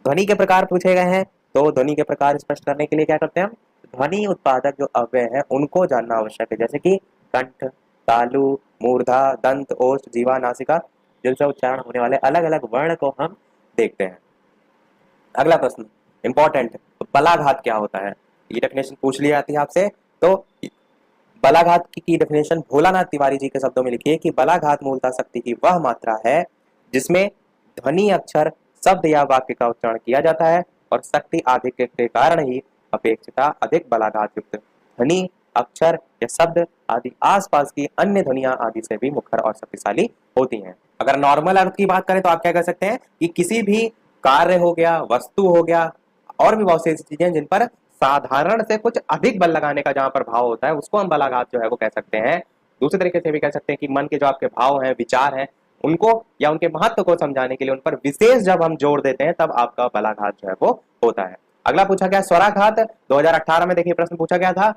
ध्वनि के प्रकार पूछे गए हैं, तो ध्वनि के प्रकार स्पष्ट करने के लिए क्या करते हैं हम, ध्वनि उत्पादक जो अव्यय है उनको जानना आवश्यक है। जैसे कि कंठ, तालु, मूर्धा, दंत, ओष्ठ, जीवा, नासिका, जिनसे उच्चारण होने वाले अलग अलग वर्ण को हम देखते हैं। अगला प्रश्न इंपॉर्टेंट, तो बलाघात क्या होता है, ये डेफिनेशन पूछ ली जाती है आपसे। तो बलाघात की डेफिनेशन भोलानाथ तिवारी जी के शब्दों में लिखिए कि बलाघात मूलतः शक्ति की वह मात्रा है जिसमें ध्वनि, अक्षर, शब्द या वाक्य का उच्चारण किया जाता है, और शक्ति अधिक के कारण ही अपेक्षिता अधिक बलाघात युक्त ध्वनि, अक्षर या शब्द आदि आसपास की अन्य ध्वनियां आदि से भी मुखर और शक्तिशाली होती हैं। अगर नॉर्मल अर्थ की बात करें तो आप क्या कह सकते हैं कि किसी भी कार्य हो गया, वस्तु हो गया, और भी बहुत सी ऐसी चीजें जिन पर साधारण से कुछ अधिक बल लगाने का जहां पर भाव होता है उसको हम बलाघात जो है वो कह सकते हैं। दूसरे तरीके से भी कह सकते हैं कि मन के जो आपके भाव हैं, विचार हैं, उनको या उनके महत्व को समझाने के लिए उन पर विशेष जब हम जोर देते हैं तब आपका बलाघात जो है वो होता है। अगला पूछा गया स्वराघात। 2018 में देखिए प्रश्न पूछा गया था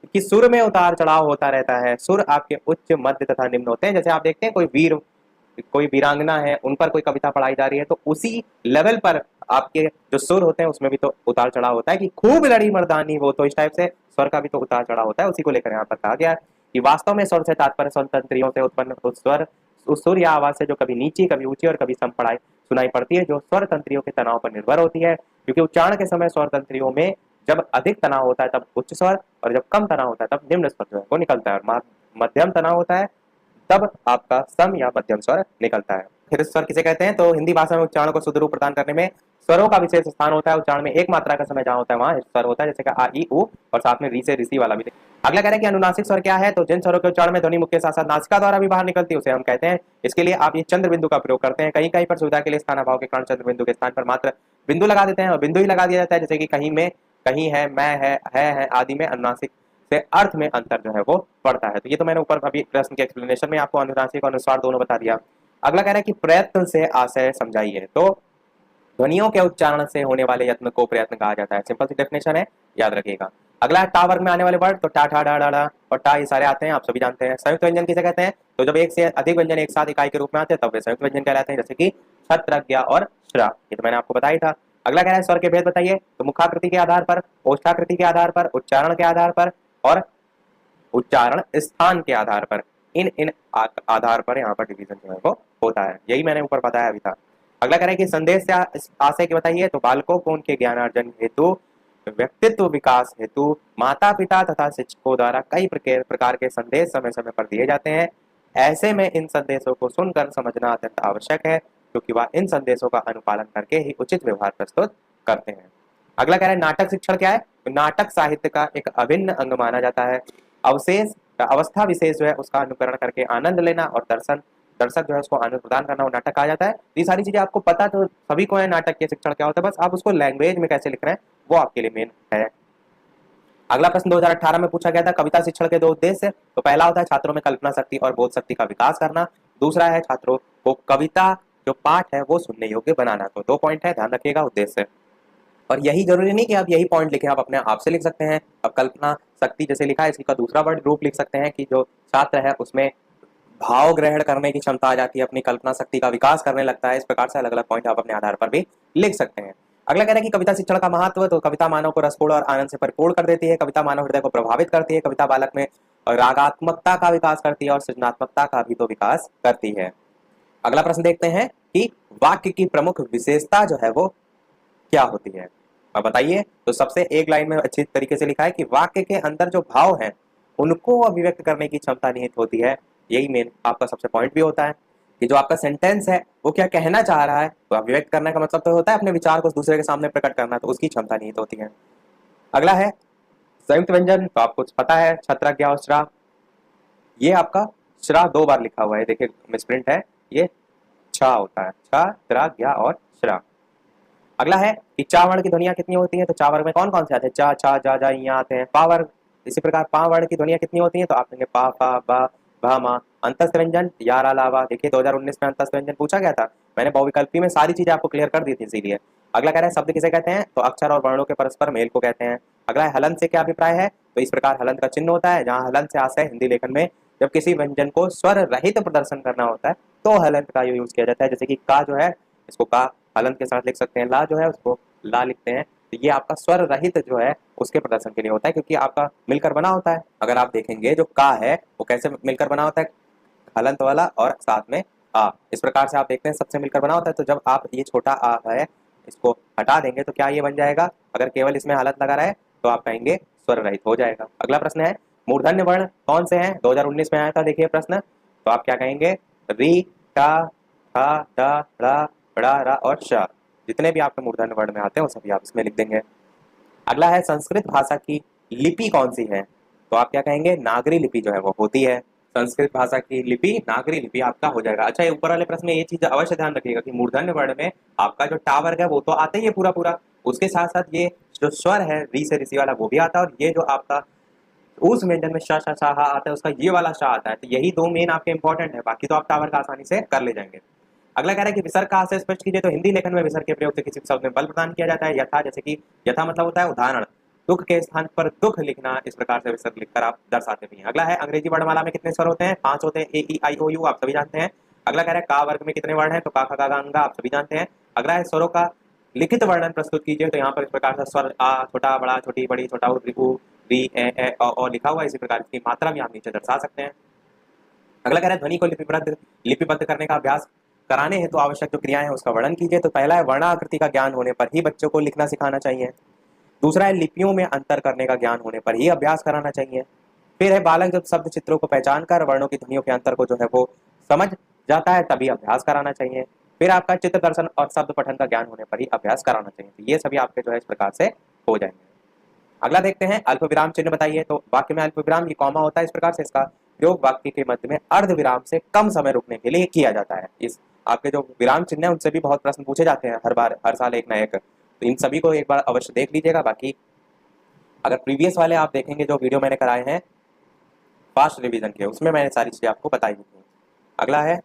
कि सुर में उतार चढ़ाव होता रहता है। सुर आपके उच्च, मध्य तथा निम्न होते हैं। जैसे आप देखते हैं कोई वीरांगना है, उन पर कोई कविता पढ़ाई जा रही है, तो उसी लेवल पर आपके जो सुर होते हैं उसमें भी तो उतार चढ़ाव होता है कि खूब लड़ी मर्दानी वो, तो इस टाइप से स्वर का भी तो उतार चढ़ाव होता है। उसी को लेकर यहाँ पर कहा गया कि वास्तव में स्वर से तात्पर्य स्वर तंत्रियों से उत्पन्न उस सुर या आवाज से जो कभी नीची, कभी ऊंची और कभी सम पढ़ाई सुनाई पड़ती है, जो स्वर तंत्रियों के तनाव पर निर्भर होती है। क्योंकि उच्चारण के समय स्वर तंत्रियों में जब अधिक तनाव होता है तब उच्च स्वर, और जब कम तनाव होता है तब निम्न स्वर जो है वो निकलता है, और मध्यम तनाव होता है तब आपका सम या मध्यम स्वर निकलता है। फिर स्वर किसे कहते हैं, तो हिंदी भाषा में उच्चारण को शुद्ध रूप प्रदान करने में स्वरों का विशेष स्थान होता है। उच्चारण में एक मात्रा का समय जहां होता है वहां स्वर होता है, जैसे कि आ, ई, उ, और साथ में री से ऋषि वाला भी। अगला कह रहे हैं कि अनुनासिक स्वर क्या है, तो जिन स्वरों के उच्चारण में ध्वनि मुख के साथ साथ नासिका द्वारा भी बाहर निकलती है उसे हम कहते हैं। इसके लिए आप ये चंद्र बिंदु का प्रयोग करते हैं। कहीं कहीं पर सुविधा के लिए स्थान अभाव के कारण चंद्र बिंदु के स्थान पर मात्र बिंदु लगा देते हैं, और बिंदु ही लगा दिया जाता है। जैसे कि कहीं है, मैं है आदि में अनुनासिक से अर्थ में अंतर जो है वो पड़ता है। तो ये तो मैंने ऊपर अभी प्रश्न के एक्सप्लेनेशन में आपको अनुनासिक और अनुस्वार दोनों बता दिया। अगला कह रहा है कि प्रयत्न से आशय समझाइए। तो ध्वनियों के उच्चारण से होने वाले यत्न को प्रयत्न कहा जाता है। सिंपल सी डेफिनेशन है, याद रखिएगा। अगला टा वर्ग में आने वाले वर्ड, तो टा, ठा, डा, डा, डा और टा, ये सारे आते हैं, आप सभी जानते हैं। संयुक्त व्यंजन किसे कहते हैं, तो जब एक से अधिक व्यंजन एक साथ इकाई के रूप में आते हैं तब वे संयुक्त व्यंजन कहलाते हैं, जैसे कि छत्र, ज्ञा और श्रा। ये तो मैंने आपको बताया था। अगला कह रहा है स्वर के भेद बताइए, तो मुखाकृति के आधार पर, ओष्ठाकृति के आधार पर, उच्चारण के आधार पर और उच्चारण स्थान के आधार पर, इन आधार पर यहाँ पर डिवीजन जो है वो होता है। यही मैंने ऊपर बताया अभी था। अगला कह रहे हैं कि संदेश या आशय की बताइए, तो बालकों को उनके ज्ञानार्जन हेतु, व्यक्तित्व विकास हेतु माता पिता तथा शिक्षकों द्वारा कई प्रकार के संदेश समय समय पर दिए जाते हैं। ऐसे में इन संदेशों को सुनकर समझना अत्यंत आवश्यक है, क्योंकि वह इन संदेशों का अनुपालन करके ही उचित व्यवहार प्रस्तुत करते हैं। अगला कह रहा है नाटक शिक्षण क्या है, तो नाटक साहित्य का एक अभिन्न अंग माना जाता है। अवशेष अवस्था विशेष जो है उसका अनुकरण करके आनंद लेना और दर्शक जो है उसको आनंद प्रदान करना, वो नाटक कहा जाता है। ये सारी चीजें आपको पता तो सभी को है, नाटक के शिक्षण क्या होता है, बस आप उसको लैंग्वेज में कैसे लिख रहे हैं वो आपके लिए मेन है। अगला प्रश्न 2018 में पूछा गया था, कविता शिक्षण के 2 उद्देश्य। तो पहला होता है छात्रों में कल्पना शक्ति और बोध शक्ति का विकास करना। दूसरा है छात्रों को कविता जो पाठ है वो सुनने योग्य बनाना। तो 2 पॉइंट है, ध्यान रखिएगा उद्देश्य। और यही जरूरी नहीं कि आप यही पॉइंट लिखें, आप अपने आप से लिख सकते हैं। अब कल्पना शक्ति जैसे लिखा है, इसका दूसरा वर्ड रूप लिख सकते हैं कि जो छात्र है उसमें भाव ग्रहण करने की क्षमता आ जाती है, अपनी कल्पना शक्ति का विकास करने लगता है। इस प्रकार से अलग अलग पॉइंट आप अपने आधार पर भी लिख सकते हैं। अगला कह रहे हैं कि कविता शिक्षण का महत्व, तो कविता मानव को रसपूर्ण और आनंद से परिपूर्ण कर देती है। कविता मानव हृदय को प्रभावित करती है। कविता बालक में रागात्मकता का विकास करती है और सृजनात्मकता का भी तो विकास करती है। अगला प्रश्न देखते हैं कि वाक्य की प्रमुख विशेषता जो है वो क्या होती है। अब बताइए। तो सबसे एक लाइन में अच्छी तरीके से लिखा है कि वाक्य के अंदर जो भाव है उनको अभिव्यक्त करने की क्षमता निहित होती है। यही मेन आपका सबसे पॉइंट भी होता है कि जो आपका सेंटेंस है वो क्या कहना चाह रहा है, तो अभिव्यक्त करने का मतलब तो होता है अपने विचार को दूसरे के सामने प्रकट करना, तो उसकी क्षमता निहित होती है। अगला है संयुक्त व्यंजन, तो आपको पता है छत्रज्ञ और श्रा। ये आपका श्रा 2 बार लिखा हुआ है, देखिए मिसप्रिंट है, ये छा होता है, छत्रज्ञ और श्रा। अगला है कि चा वर्ण की ध्वनियां कितनी होती हैं, तो चा वर्ग में कौन कौन से आते हैं, चा छा जा जा यहाँ आते हैं। पा वर्ग, इसी प्रकार पा वर्ण की ध्वनियां कितनी होती हैं, तो आप देंगे पा पा बा भा मा। अंतस्थ व्यंजन यारा लावा, देखिए 2019 में अंतस्थ व्यंजन पूछा गया था, मैंने बहुविकल्पी में सारी चीजें आपको क्लियर कर दी थी इसीलिए। अगला कह रहा है शब्द किसे कहते हैं, तो अक्षर और वर्णों के परस्पर मेल को कहते हैं। अगला है हलंत से क्या अभिप्राय है, तो इस प्रकार हलंत का चिन्ह होता है, जहां हलंत से आशय हिंदी लेखन में जब किसी व्यंजन को स्वर रहित प्रदर्शन करना होता है तो हलंत का यूज किया जाता है। जैसे कि का जो है इसको का हलंत के साथ लिख सकते हैं, ला जो है उसको ला लिखते हैं, तो ये आपका स्वर रहित जो है उसके प्रदर्शन के लिए होता है, क्योंकि आपका मिलकर बना होता है। अगर आप देखेंगे जो का है वो कैसे मिलकर बना होता है, हलंत वाला और साथ में आ, इस प्रकार से आप देखते हैं सबसे मिलकर बना होता है। तो जब आप ये छोटा आ है इसको हटा देंगे तो क्या ये बन जाएगा, अगर केवल इसमें हलंत लगा रहा है तो आप कहेंगे स्वर रहित हो जाएगा। अगला प्रश्न है मूर्धन्य वर्ण कौन से हैं, 2019 में आया था, देखिए प्रश्न, तो आप क्या कहेंगे, री टा ठा डा ड़ा ड़ा रा और श, जितने भी आपके मूर्धन्य वर्ण में आते हैं वो सभी आप इसमें लिख देंगे। अगला है संस्कृत भाषा की लिपि कौन सी है, तो आप क्या कहेंगे, नागरी लिपि जो है वो होती है। संस्कृत भाषा की लिपि नागरी लिपि आपका हो जाएगा। अच्छा, ये ऊपर वाले प्रश्न में ये चीज अवश्य ध्यान रखिएगा कि मूर्धन्य वर्ण में आपका जो टा वर्ग है वो तो आता ही है पूरा पूरा, उसके साथ साथ ये जो स्वर है री से ऋषि वाला वो भी आता है, और ये जो आपका उस व्यंजन में श श श हा आता है उसका ये वाला श आता है। तो यही 2 मेन आपके इंपॉर्टेंट है, बाकी तो आप टावर का आसानी से कर ले जाएंगे। अगला कह रहा है कि विसर्ग का आशय स्पष्ट कीजिए, तो हिंदी लेखन में विसर्ग के प्रयोग से किसी शब्द में बल प्रदान किया जाता है। यथा, जैसे कि यथा मतलब होता है उदाहरण, दुख के स्थान पर दुख लिखना, इस प्रकार से विसर्ग लिखकर आप दर्शाते भी हैं। अगला है अंग्रेजी वर्णमाला में कितने स्वर होते हैं, 5 होते हैं, ए ई आई ओ यू, आप सभी जानते हैं। अगला कह रहा है का वर्ग में कितने वर्ण हैं, तो का खा गा अंगा, आप सभी जानते हैं। अगला है स्वरों का लिखित वर्णन प्रस्तुत कीजिए, तो यहाँ पर इस प्रकार से स्वर आ छोटा बड़ा छोटी बड़ी छोटा उ री ए ओ लिखा हुआ है, इसी प्रकार की मात्रा भी आप नीचे दर्शा सकते हैं। अगला कह रहा है ध्वनि को लिपिबद्ध करने का अभ्यास कराने हेतु तो आवश्यक जो क्रियाएं हैं उसका वर्णन कीजिए, तो पहला है वर्णाकृति का ज्ञान होने पर ही बच्चों को लिखना सिखाना चाहिए। दूसरा है लिपियों में अंतर करने का ज्ञान होने पर ही अभ्यास कराना चाहिए। फिर है बालक जब शब्द चित्रों को पहचान कर वर्णों की ध्वनियों के अंतर को जो है वो समझ जाता है तभी अभ्यास कराना चाहिए। फिर आपका चित्र दर्शन और शब्द पठन का ज्ञान होने पर ही अभ्यास कराना चाहिए। तो ये सभी आपके जो है इस प्रकार से हो जाएंगे। अगला देखते हैं अल्प विराम चिन्ह बताइए, तो वाक्य में अल्प विराम ये कॉमा होता है, इस प्रकार से इसका प्रयोग वाक्य के मध्य में अर्ध विराम से कम समय रुकने के लिए किया जाता है। इस आपके जो विराम चिन्ह है उनसे भी बहुत प्रश्न पूछे जाते हैं हर बार, हर साल एक ना एक, तो इन सभी को एक बार अवश्य देख लीजिएगा। बाकी अगर प्रीवियस वाले आप देखेंगे जो वीडियो मैंने कराए हैं फास्ट रिवीजन के, उसमें मैंने सारी चीजें आपको बताई हुई थी। अगला है,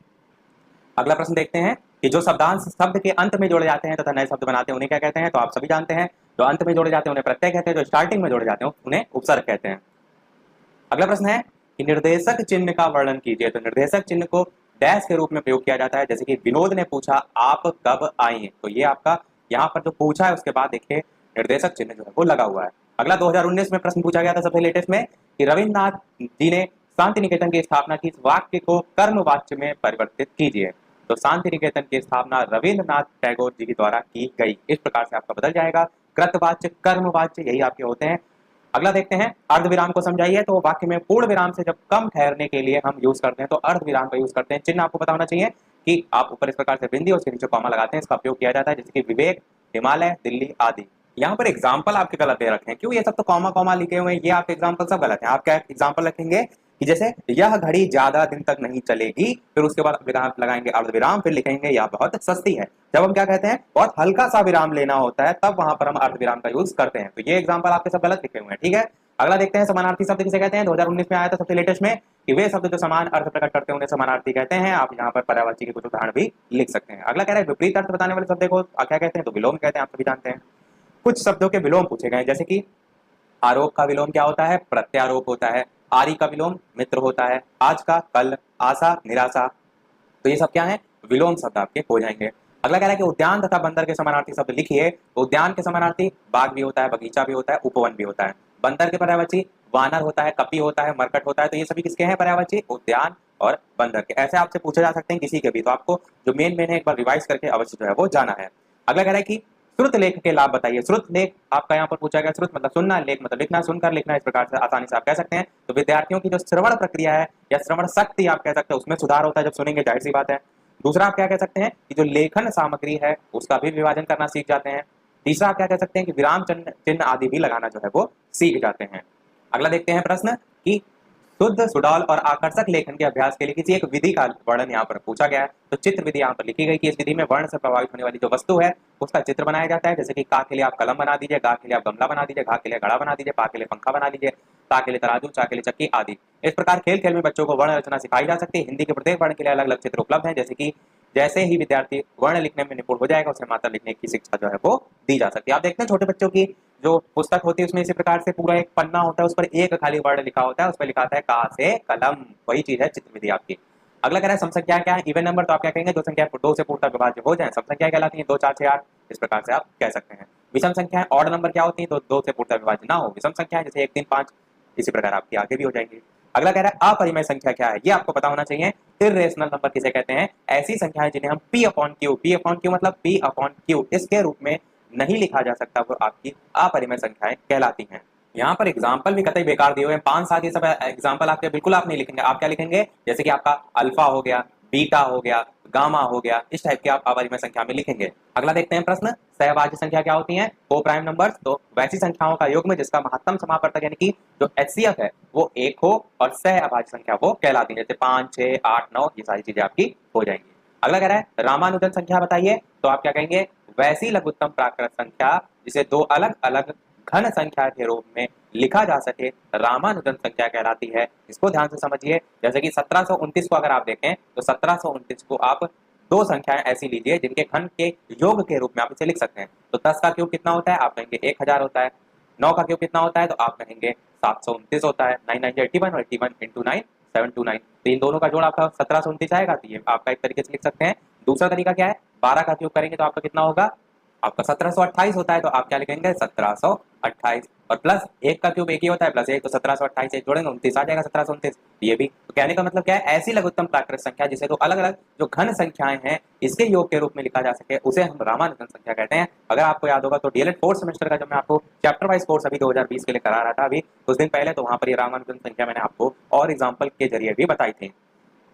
अगला प्रश्न देखते हैं कि जो शब्दांश शब्द के अंत में जोड़े जाते हैं तथा नए शब्द बनाते हैं उन्हें क्या कहते हैं, तो आप सभी जानते हैं जो अंत में जोड़े जाते हैं उन्हें प्रत्यय कहते हैं, जो स्टार्टिंग में जोड़े जाते हैं उन्हें उपसर्ग कहते हैं। अगला प्रश्न है कि निर्देशक चिन्ह का वर्णन कीजिए, तो निर्देशक चिन्ह को डैश के रूप में प्रयोग किया जाता है। जैसे कि विनोद ने पूछा आप कब आई, तो ये आपका यहाँ पर जो पूछा है उसके बाद देखिए निर्देशक चिन्ह जो है वो लगा हुआ है। अगला 2019 में प्रश्न पूछा गया था सबसे लेटेस्ट में कि रविन्द्रनाथ जी ने शांति निकेतन की स्थापना की, इस वाक्य को कर्म वाच्य में परिवर्तित कीजिए। तो शांति निकेतन की स्थापना रविन्द्रनाथ टैगोर जी के द्वारा की गई। इस प्रकार से आपका बदल जाएगा, कृतवाच्य कर्मवाच्य यही आपके होते हैं। अगला देखते हैं, अर्धविराम को समझाइए। तो वाक्य में पूर्ण विराम से जब कम ठहरने के लिए हम यूज करते हैं तो अर्धविराम का यूज करते हैं। चिन्ह आपको पता होना चाहिए कि आप ऊपर इस प्रकार से बिंदी और उसके नीचे कॉमा लगाते हैं, इसका उपयोग किया जाता है, जैसे कि विवेक, हिमालय, दिल्ली आदि। यहाँ पर एग्जाम्पल आपके गलत दे रखे हैं। क्यों? ये सब तो कॉमा कॉमा लिखे हुए हैं, ये आपके एग्जाम्पल सब गलत है। आप क्या एग्जाम्पल रखेंगे कि जैसे यह घड़ी ज्यादा दिन तक नहीं चलेगी, फिर उसके बाद आप लगाएंगे अर्धविराम, फिर लिखेंगे यह बहुत सस्ती है। जब हम क्या कहते हैं, बहुत हल्का सा विराम लेना होता है, तब वहां पर हम अर्धविराम का यूज करते हैं। तो ये एग्जाम्पल आपके सब गलत लिखे हुए हैं, ठीक है। अगला देखते हैं, समानार्थी शब्द किसे कहते हैं। 2019 में आया था सबसे लेटेस्ट में कि वे शब्द जो समान अर्थ प्रकट करते हैं उन्हें समानार्थी कहते हैं। आप यहाँ पर पर्यायवाची के कुछ उदाहरण भी लिख सकते हैं। अगला कह रहा है, विपरीत अर्थ बताने वाले शब्द को क्या कहते हैं, तो विलोम कहते हैं। आप सभी जानते हैं। कुछ शब्दों के विलोम पूछे गए, जैसे कि आरोप का विलोम क्या होता है, प्रत्यारोप होता है। आरी का विलोम मित्र होता है। आज का कल, आशा निराशा। तो ये सब क्या है, विलोम शब्द आपके हो जाएंगे। अगला कह रहा है कि उद्यान तथा बंदर के समानार्थी शब्द लिखिए। तो उद्यान के समानार्थी बाग भी होता है, बगीचा भी होता है, उपवन भी होता है। बंदर के पर्यायवाची वानर होता है, कपी होता है, मरकट होता है। तो ये सभी किसके हैं पर्यायवाची, उद्यान और बंदर के। ऐसे आपसे पूछे जा सकते हैं किसी के भी, तो आपको जो मेन है एक बार रिवाइज करके अवश्य जो है वो जाना है। अगला कह रहा है कि श्रुत लेख के लाभ बताइए। श्रुत लेख आपका यहाँ पर पूछा गया। श्रुत मतलब सुनना, लेख मतलब लिखना, सुनकर लिखना। इस प्रकार से आसानी से आप कह सकते हैं। तो विद्यार्थियों की जो श्रवण प्रक्रिया है या श्रवण शक्ति आप कह सकते हैं, उसमें सुधार होता है जब सुनेंगे, जाहिर सी बात है। दूसरा आप क्या कह सकते हैं कि जो लेखन सामग्री है उसका भी विभाजन करना सीख जाते हैं। तीसरा आप क्या कह सकते हैं कि विराम चिन्ह आदि भी लगाना जो है वो सीख जाते हैं। अगला देखते हैं प्रश्न कि शुद्ध, सुडौल और आकर्षक लेखन के अभ्यास के लिए किसी एक विधि का वर्णन यहाँ पर पूछा गया है। तो चित्र विधि यहाँ पर लिखी गई कि इस विधि में वर्ण से प्रभावित होने वाली जो वस्तु है उसका चित्र बनाया जाता है। जैसे कि का के लिए आप कलम बना दीजिए, गा के लिए आप गमला बना दीजिए, घा के लिए घड़ा बना दीजिए, पा के लिए पंखा बना दीजिए, ता के लिए तराजू, चा के लिए चक्की आदि। इस प्रकार खेल खेल में बच्चों को वर्ण रचना सिखाई जा सकती है। हिंदी के प्रत्येक वर्ण के लिए अलग अलग चित्र उपलब्ध है। जैसे कि जैसे ही विद्यार्थी वर्ण लिखने में निपुण हो जाएगा, उसे मात्रा लिखने की शिक्षा जो है वो दी जा सकती है। आप देखते हैं छोटे बच्चों की जो पुस्तक होती है उसमें इसी प्रकार से पूरा एक पन्ना होता है, उस पर एक खाली वर्ण लिखा होता है, उस पर लिखा होता है का से कलम। वही चीज है चित्र विधि आपकी। अगला कह रहा है सम संख्या क्या है, इवन नंबर। तो आप क्या कहेंगे, दो संख्या दो से पूर्णतः विभाज्य हो जाए, सम संख्या कहलाती है। 2 4 6 8 इस प्रकार से आप कह सकते हैं। विषम संख्या ऑड नंबर क्या होती है, तो 2 से पूर्णतः विभाज्य ना हो विषम संख्या, जैसे 1 3 5। इसी प्रकार आपकी आगे भी हो जाएंगी। अगला कह रहा है अपरिमेय संख्या क्या है, ये आपको पता होना चाहिए। इर्रेशनल नंबर किसे कहते हैं, ऐसी संख्याएं जिन्हें हम p अपॉन क्यू मतलब p अपॉन क्यू इसके रूप में नहीं लिखा जा सकता, वो आपकी अपरिमेय संख्याएं कहलाती हैं। यहाँ पर एग्जाम्पल भी कतई बेकार दिए हुए हैं, 5 7 ये सब एग्जाम्पल आपके बिल्कुल आप नहीं लिखेंगे। आप क्या लिखेंगे, जैसे कि आपका अल्फा हो गया, बीटा हो गया, गामा हो गया, इस टाइप के आप अपरिमेय संख्या में लिखेंगे। अगला देखते हैं प्रश्न, सहभाज्य संख्या क्या होती है, को प्राइम नंबर्स। तो वैसी संख्याओं का युग्म जिसका महत्तम समापवर्तक यानी कि जो एचसीएफ है वो 1 हो और सह अभाज्य संख्या वो कहलाती है, जैसे 5 6 8 9 ये सारी चीजें आपकी हो जाएंगी। अगला कह रहा है रामानुजन संख्या बताइए। तो आप क्या कहेंगे, वैसी लघुत्तम प्राकृत संख्या जिसे 2 अलग अलग घन संख्या के रूप में लिखा जा सके रामानुजन संख्या कहलाती है। इसको ध्यान से समझिए। जैसे कि 1729 को अगर आप देखें तो 1729 को आप 2 संख्याएं ऐसी लीजिए जिनके घन के योग के रूप में आप इसे लिख सकते हैं। तो 10 का क्यूब कितना होता है, आप कहेंगे 1000 होता है। 9 का क्यूब कितना होता है, तो आप कहेंगे 729 होता है। 9 9 81 और 81 इंटू 9 729। तो इन दोनों का जोड़ आपका 1729 आएगा। तो ये आपका एक तरीके से लिख सकते हैं। दूसरा तरीका क्या है, 12 का क्यूब करेंगे तो आपका कितना होगा, आपका 1728 होता है। तो आप क्या लिखेंगे 1728 और प्लस 1 का क्यूब 1 ही होता है, प्लस 1 तो 1728 एक जोड़ेंगे 29 आ जाएगा 1729। ये भी तो कहने का मतलब क्या है, ऐसी लघुत्तम प्राकृत संख्या जिसे तो अलग अलग जो घन संख्याएं हैं इसके योग के रूप में लिखा जा सके उसे हम रामानुजन संख्या कहते हैं। अगर आपको याद होगा तो डीएलएड 4th सेमेस्टर का जब मैं आपको चैप्टर वाइज कोर्स अभी 2020 के लिए करा रहा था अभी कुछ दिन पहले, तो वहां पर ये रामानुजन संख्या मैंने आपको और एग्जाम्पल के जरिए भी बताई थी।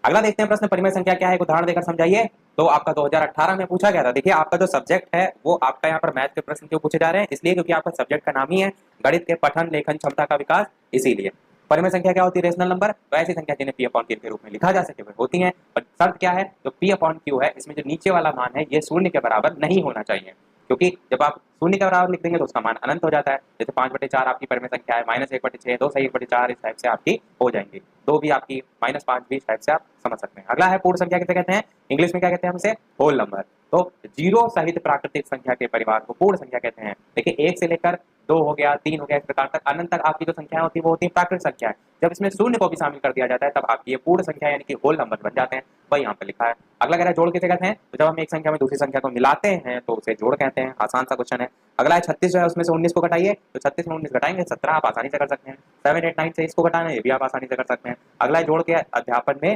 अगला देखते हैं प्रश्न, परिमेय संख्या क्या है, एक उदाहरण देकर समझाइए। तो आपका 2018 में पूछा गया था। देखिए आपका जो सब्जेक्ट है वो आपका यहाँ पर मैथ के प्रश्न क्यों पूछे जा रहे हैं, इसलिए क्योंकि आपका सब्जेक्ट का नाम ही है गणित के पठन लेखन क्षमता का विकास, इसीलिए। परिमेय संख्या क्या होती है, रेशनल नंबर। तो ऐसी संख्या जिन्हें p अपॉन क्यू के रूप में लिखा जा सके वे होती हैं। और शर्त क्या है, जो p अपॉन क्यू है इसमें जो नीचे वाला मान है ये शून्य के बराबर नहीं होना चाहिए, क्योंकि जब आप शून्य के बराबर लिख देंगे तो उसका मान अनंत हो जाता है। जैसे 5/4 आपकी परिमेय संख्या है, -1/6 2 सही 1/4 इस टाइप से आपकी हो जाएंगी। 2 भी आपकी -5 भी इस टाइप से आप समझ सकते हैं। अगला है पूर्ण संख्या किसे कहते हैं, इंग्लिश में क्या कहते हैं हमसे, होल नंबर। तो जीरो सहित प्राकृतिक संख्या के परिवार को पूर्ण संख्या कहते हैं। देखिए 1 से लेकर 2 हो गया, 3 हो गया, इस प्रकार तक अनंत तक आपकी जो संख्याएं होती है वो होती है प्राकृतिक संख्या। जब इसमें शून्य को भी शामिल कर दिया जाता है तब आपकी ये पूर्ण संख्या यानी कि होल नंबर बन जाते हैं, वही यहाँ पर लिखा है। अगला कह रहा है जोड़ किसे कहते हैं, तो जब हम एक संख्या में दूसरी संख्या को मिलाते हैं तो उसे जोड़ कहते हैं। आसान सा क्वेश्चन है। अगला है 36 जो है उसमें से 19 को घटाइए, तो 36 में 19 घटाएंगे 17 आप आसानी से कर सकते हैं। 7 8 9 से इसको घटाना है, ये भी आप आसानी से कर सकते हैं। अगला है जोड़ के अध्यापन में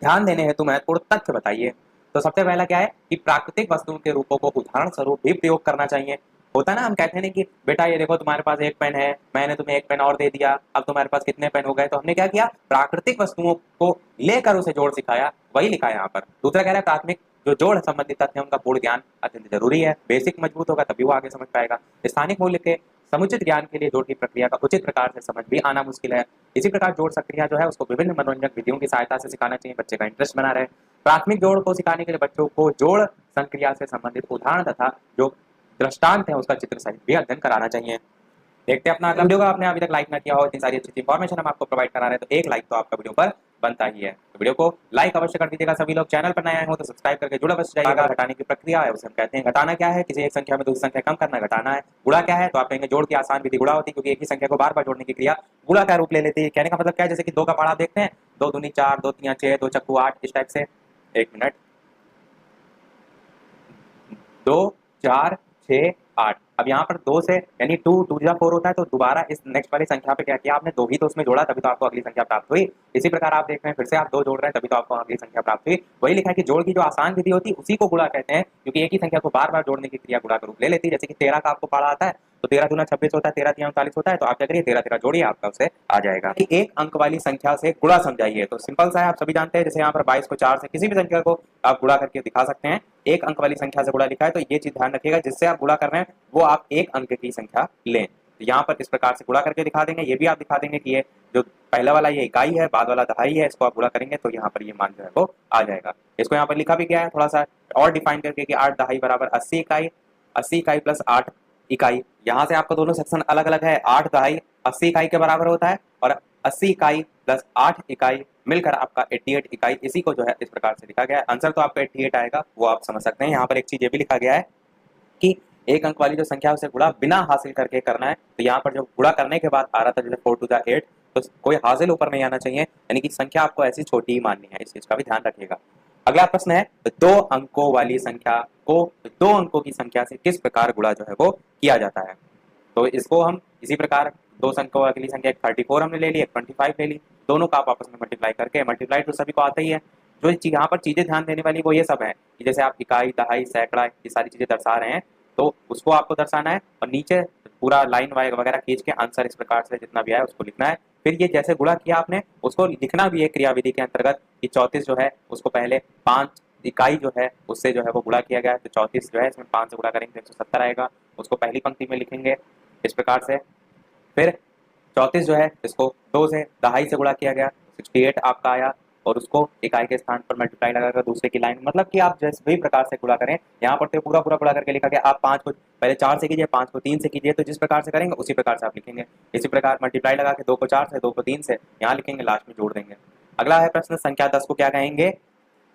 ध्यान देने हेतु महत्वपूर्ण तथ्य बताइए। तो सबसे पहला क्या है कि प्राकृतिक वस्तुओं के रूपों को उदाहरण स्वरूप भी प्रयोग करना चाहिए। होता है ना, हम कहते हैं कि बेटा ये देखो तुम्हारे पास एक पेन है, मैंने तुम्हें एक पेन और दे दिया, अब तुम्हारे पास कितने पेन हो गए, तो हमने क्या किया, प्राकृतिक वस्तुओं को लेकर उसे जोड़ सिखाया, वही लिखा है यहाँ पर। दूसरा कह रहा है प्राथमिक जो जोड़ संबंधित तथ्य है उनका पूर्ण ज्ञान अत्यंत जरूरी है, बेसिक मजबूत होगा तभी वो आगे समझ पाएगा। स्थानिक मूल्य के समुचित ज्ञान के लिए जोड़ की प्रक्रिया का उचित प्रकार से समझ भी आना मुश्किल है। इसी प्रकार जोड़ सक्रिया जो है उसको विभिन्न मनोरंजक विधियों की सहायता से सिखाना चाहिए, बच्चे का इंटरेस्ट बना रहे। प्राथमिक जोड़ को सिखाने के लिए बच्चों को जोड़ संक्रिया से संबंधित उदाहरण तथा जो दृष्टांत है उसका चित्र सहित भी अध्ययन कराना चाहिए। देखते हैं अपना अगला वीडियो का, आपने अभी तक लाइक ना किया हो, इतनी सारी अच्छी इन्फॉर्मेशन हम आपको प्रोवाइड करा रहे हैं, तो एक लाइक तो आपका वीडियो पर बनता ही है। तो वीडियो को लाइक अवश्य कर दीजिएगा। सभी लोग चैनल पर नए आए हो तो सब्सक्राइब करके जुड़ अवश्य जाइएगा। घटाने की प्रक्रिया है उसे हम कहते हैं घटाना। क्या है, किसी एक संख्या में दूसरी संख्या कम करना घटाना है। गुणा क्या है, तो आप कहेंगे जोड़ की आसान विधि गुणा होती है, क्योंकि एक ही संख्या को बार बार जोड़ने की क्रिया गुणा का रूप ले लेती है। कहने का मतलब क्या है, जैसे कि 2 का पहाड़ा देखते हैं, 2 दूनी 4, 2 तिया 6, 2 चक्कू 8, इस टाइप से। 1 मिनट, 2 4 6 8। अब यहाँ पर 2 से यानी 2 2 जा 4 होता है, तो दोबारा इस नेक्स्ट वाली संख्या पे क्या किया आपने, 2 ही तो उसमें जोड़ा, तभी तो आपको अगली संख्या प्राप्त हुई। इसी प्रकार आप देख रहे हैं फिर से आप 2 जोड़ रहे हैं, तभी तो आपको अगली संख्या प्राप्त हुई। वही लिखा है कि जोड़ की जो आसान विधि होती है उसी को गुणा कहते हैं, क्योंकि एक ही संख्या को बार बार जोड़ने की क्रिया गुणा का रूप ले लेती है। जैसे कि 13 का आपको पढ़ा आता है, तो 13 दूना 26 होता है, 13 तिया 39 होता है, तो आप क्या करिए 13 13 जोड़िए, आपका उससे आ जाएगा। कि एक अंक वाली संख्या से गुणा समझाइए, तो सिंपल सा है, आप सभी जानते हैं। जैसे यहाँ पर 22 को 4 से किसी भी संख्या को आप गुणा करके दिखा सकते हैं। एक अंक वाली संख्या से गुणा लिखा है, तो ये चीज ध्यान रखिएगा, जिससे आप गुणा कर रहे हैं वो आप एक अंक की संख्या लें। तो यहाँ पर इस प्रकार से गुणा करके दिखा देंगे। ये भी आप दिखा देंगे कि ये जो पहला वाला ये इकाई है, बाद वाला दहाई है, इसको आप गुणा करेंगे तो यहाँ पर ये मान जो है वो आ जाएगा। इसको यहाँ पर लिखा भी गया है थोड़ा सा और डिफाइन करके कि 8 दहाई बराबर 80 इकाई, 80 इकाई प्लस 8 इकाई। यहाँ से आपको दोनों सेक्शन अलग अलग है। 8 दहाई 80 इकाई के बराबर होता है, और 80 इकाई प्लस 8 इकाई मिलकर आपका 88 इकाई। इसी को जो है इस प्रकार से लिखा गया है। आंसर तो आपका 88 आएगा, वो आप समझ सकते हैं। यहाँ पर एक चीज ये भी लिखा गया है कि एक अंक वाली जो संख्या उसे गुणा बिना हासिल करके करना है। तो यहाँ पर जो गुणा करने के बाद आ रहा था जैसे 4 टू द 8, तो कोई हासिल ऊपर नहीं आना चाहिए, यानी कि संख्या आपको ऐसी छोटी ही माननी है। इस चीज का भी ध्यान रखिएगा। अगला प्रश्न है, 2 अंकों वाली संख्या को 2 अंकों की संख्या से किस प्रकार गुणा जो है वो किया जाता है। तो इसको हम इसी प्रकार 2 अंकों वाली संख्या 34 हमने ले ली, 25 ले ली, दोनों का आप आपस में मल्टीप्लाई करके, मल्टीप्लाई तो सभी को आता ही है। जो यहाँ पर चीजें ध्यान देने वाली वो ये सब है कि जैसे आप इकाई दहाई सैकड़ा ये सारी चीजें दर्शा रहे हैं, तो उसको आपको दर्शाना है, और नीचे पूरा लाइन वगैरह खींच के आंसर इस प्रकार से जितना भी आया उसको लिखना है। फिर ये जैसे गुणा किया आपने उसको लिखना भी है क्रियाविधि के अंतर्गत कि 34 जो है उसको पहले 5 इकाई जो है उससे जो है वो गुणा किया गया है, तो 34 जो है इसमें 5 से गुणा करेंगे तो 170 आएगा, उसको पहली पंक्ति में लिखेंगे इस प्रकार से। फिर 34 जो है इसको 2 से दहाई से गुणा किया गया, 68 आपका आया, और उसको इकाई के स्थान पर मल्टीप्लाई लगाकर दूसरे की लाइन, मतलब कि आप जैसे भी प्रकार से गुणा करें, यहाँ पर तो पूरा पूरा गुणा करके लिखा गया। आप 5 को पहले 4 से कीजिए, 5 को 3 से कीजिए, तो जिस प्रकार से करेंगे उसी प्रकार से आप लिखेंगे। इसी प्रकार मल्टीप्लाई लगा के 2 को 4 से, 2 को 3 से यहाँ लिखेंगे, लास्ट में जोड़ देंगे। अगला है प्रश्न, संख्या 10 को क्या कहेंगे।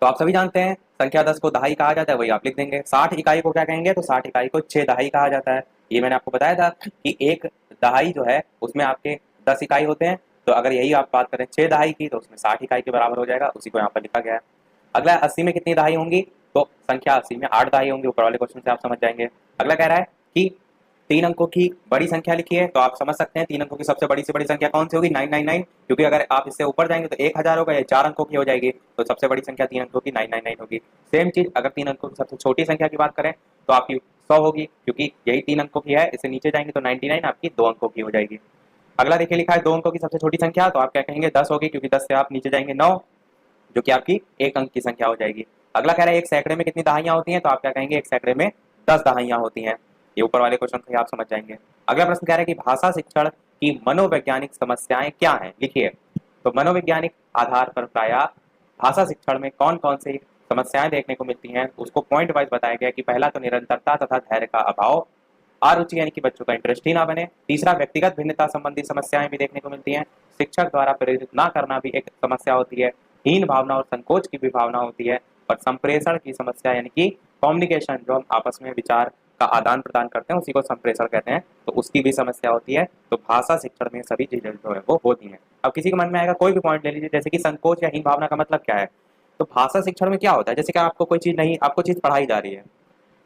तो आप सभी जानते हैं संख्या 10 को दहाई कहा जाता है, वही आप लिख देंगे। 60 इकाई को क्या कहेंगे, तो 60 इकाई को 6 दहाई कहा जाता है। ये मैंने आपको बताया था कि एक दहाई जो है उसमें आपके 10 इकाई होते हैं, तो अगर यही आप बात करें 6 दहाई की, तो उसमें 60 इकाई के बराबर हो जाएगा, उसी को यहाँ पर लिखा गया है। अगला 80 में कितनी दहाई होंगी, तो संख्या 80 में 8 दहाई होंगी, ऊपर वाले क्वेश्चन से आप समझ जाएंगे। अगला कह रहा है कि 3 अंकों की बड़ी संख्या लिखी है, तो आप समझ सकते हैं 3 अंकों की सबसे बड़ी से बड़ी संख्या कौन सी होगी, 999, क्योंकि अगर आप इससे ऊपर जाएंगे तो 1000 होगा, या 4 अंकों की हो जाएगी, तो सबसे बड़ी संख्या 3 अंकों की 999 होगी। सेम चीज अगर 3 अंकों की सबसे छोटी संख्या की बात करें तो आपकी 100 होगी, क्योंकि यही 3 अंकों की है, इससे नीचे जाएंगे तो 99 आपकी 2 अंकों की हो जाएगी। अगला देखिए लिखा है 2 अंकों की सबसे छोटी संख्या, तो आप क्या कहेंगे 10 होगी, क्योंकि 10 से आप नीचे जाएंगे 9, जो कि आपकी 1 अंक की संख्या हो जाएगी। अगला कह रहा है एक सैकड़े में कितनी दहाइयां होती हैं, तो आप क्या कहेंगे एक सैकड़े में 10 दहाइयां होती हैं। ये ऊपर वाले क्वेश्चन से आप समझ जाएंगे। अगला प्रश्न कह रहा है कि भाषा शिक्षण की मनोवैज्ञानिक समस्याएं क्या हैं, लिखिए। तो मनोवैज्ञानिक आधार पर प्रायः भाषा शिक्षण में कौन कौन सी समस्याएं देखने को मिलती हैं, उसको पॉइंट वाइज बताया गया कि पहला तो निरंतरता तथा धैर्य का अभाव, अरुचि यानी कि बच्चों का इंटरेस्ट ही ना बने। तीसरा व्यक्तिगत भिन्नता संबंधी समस्याएं भी देखने को मिलती हैं। शिक्षक द्वारा प्रेरित ना करना भी एक समस्या होती है। हीन भावना और संकोच की भी भावना होती है, और संप्रेषण की समस्या यानी कि कम्युनिकेशन, जो हम आपस में विचार का आदान प्रदान करते हैं उसी को संप्रेषण कहते हैं, तो उसकी भी समस्या होती है। तो भाषा शिक्षण में सभी चीजें जो है वो होती हैं। अब किसी के मन में आएगा कोई भी पॉइंट ले लीजिए, जैसे कि संकोच या हीन भावना का मतलब क्या है। तो भाषा शिक्षण में क्या होता है, जैसे कि आपको कोई चीज नहीं, आपको चीज पढ़ाई जा रही है,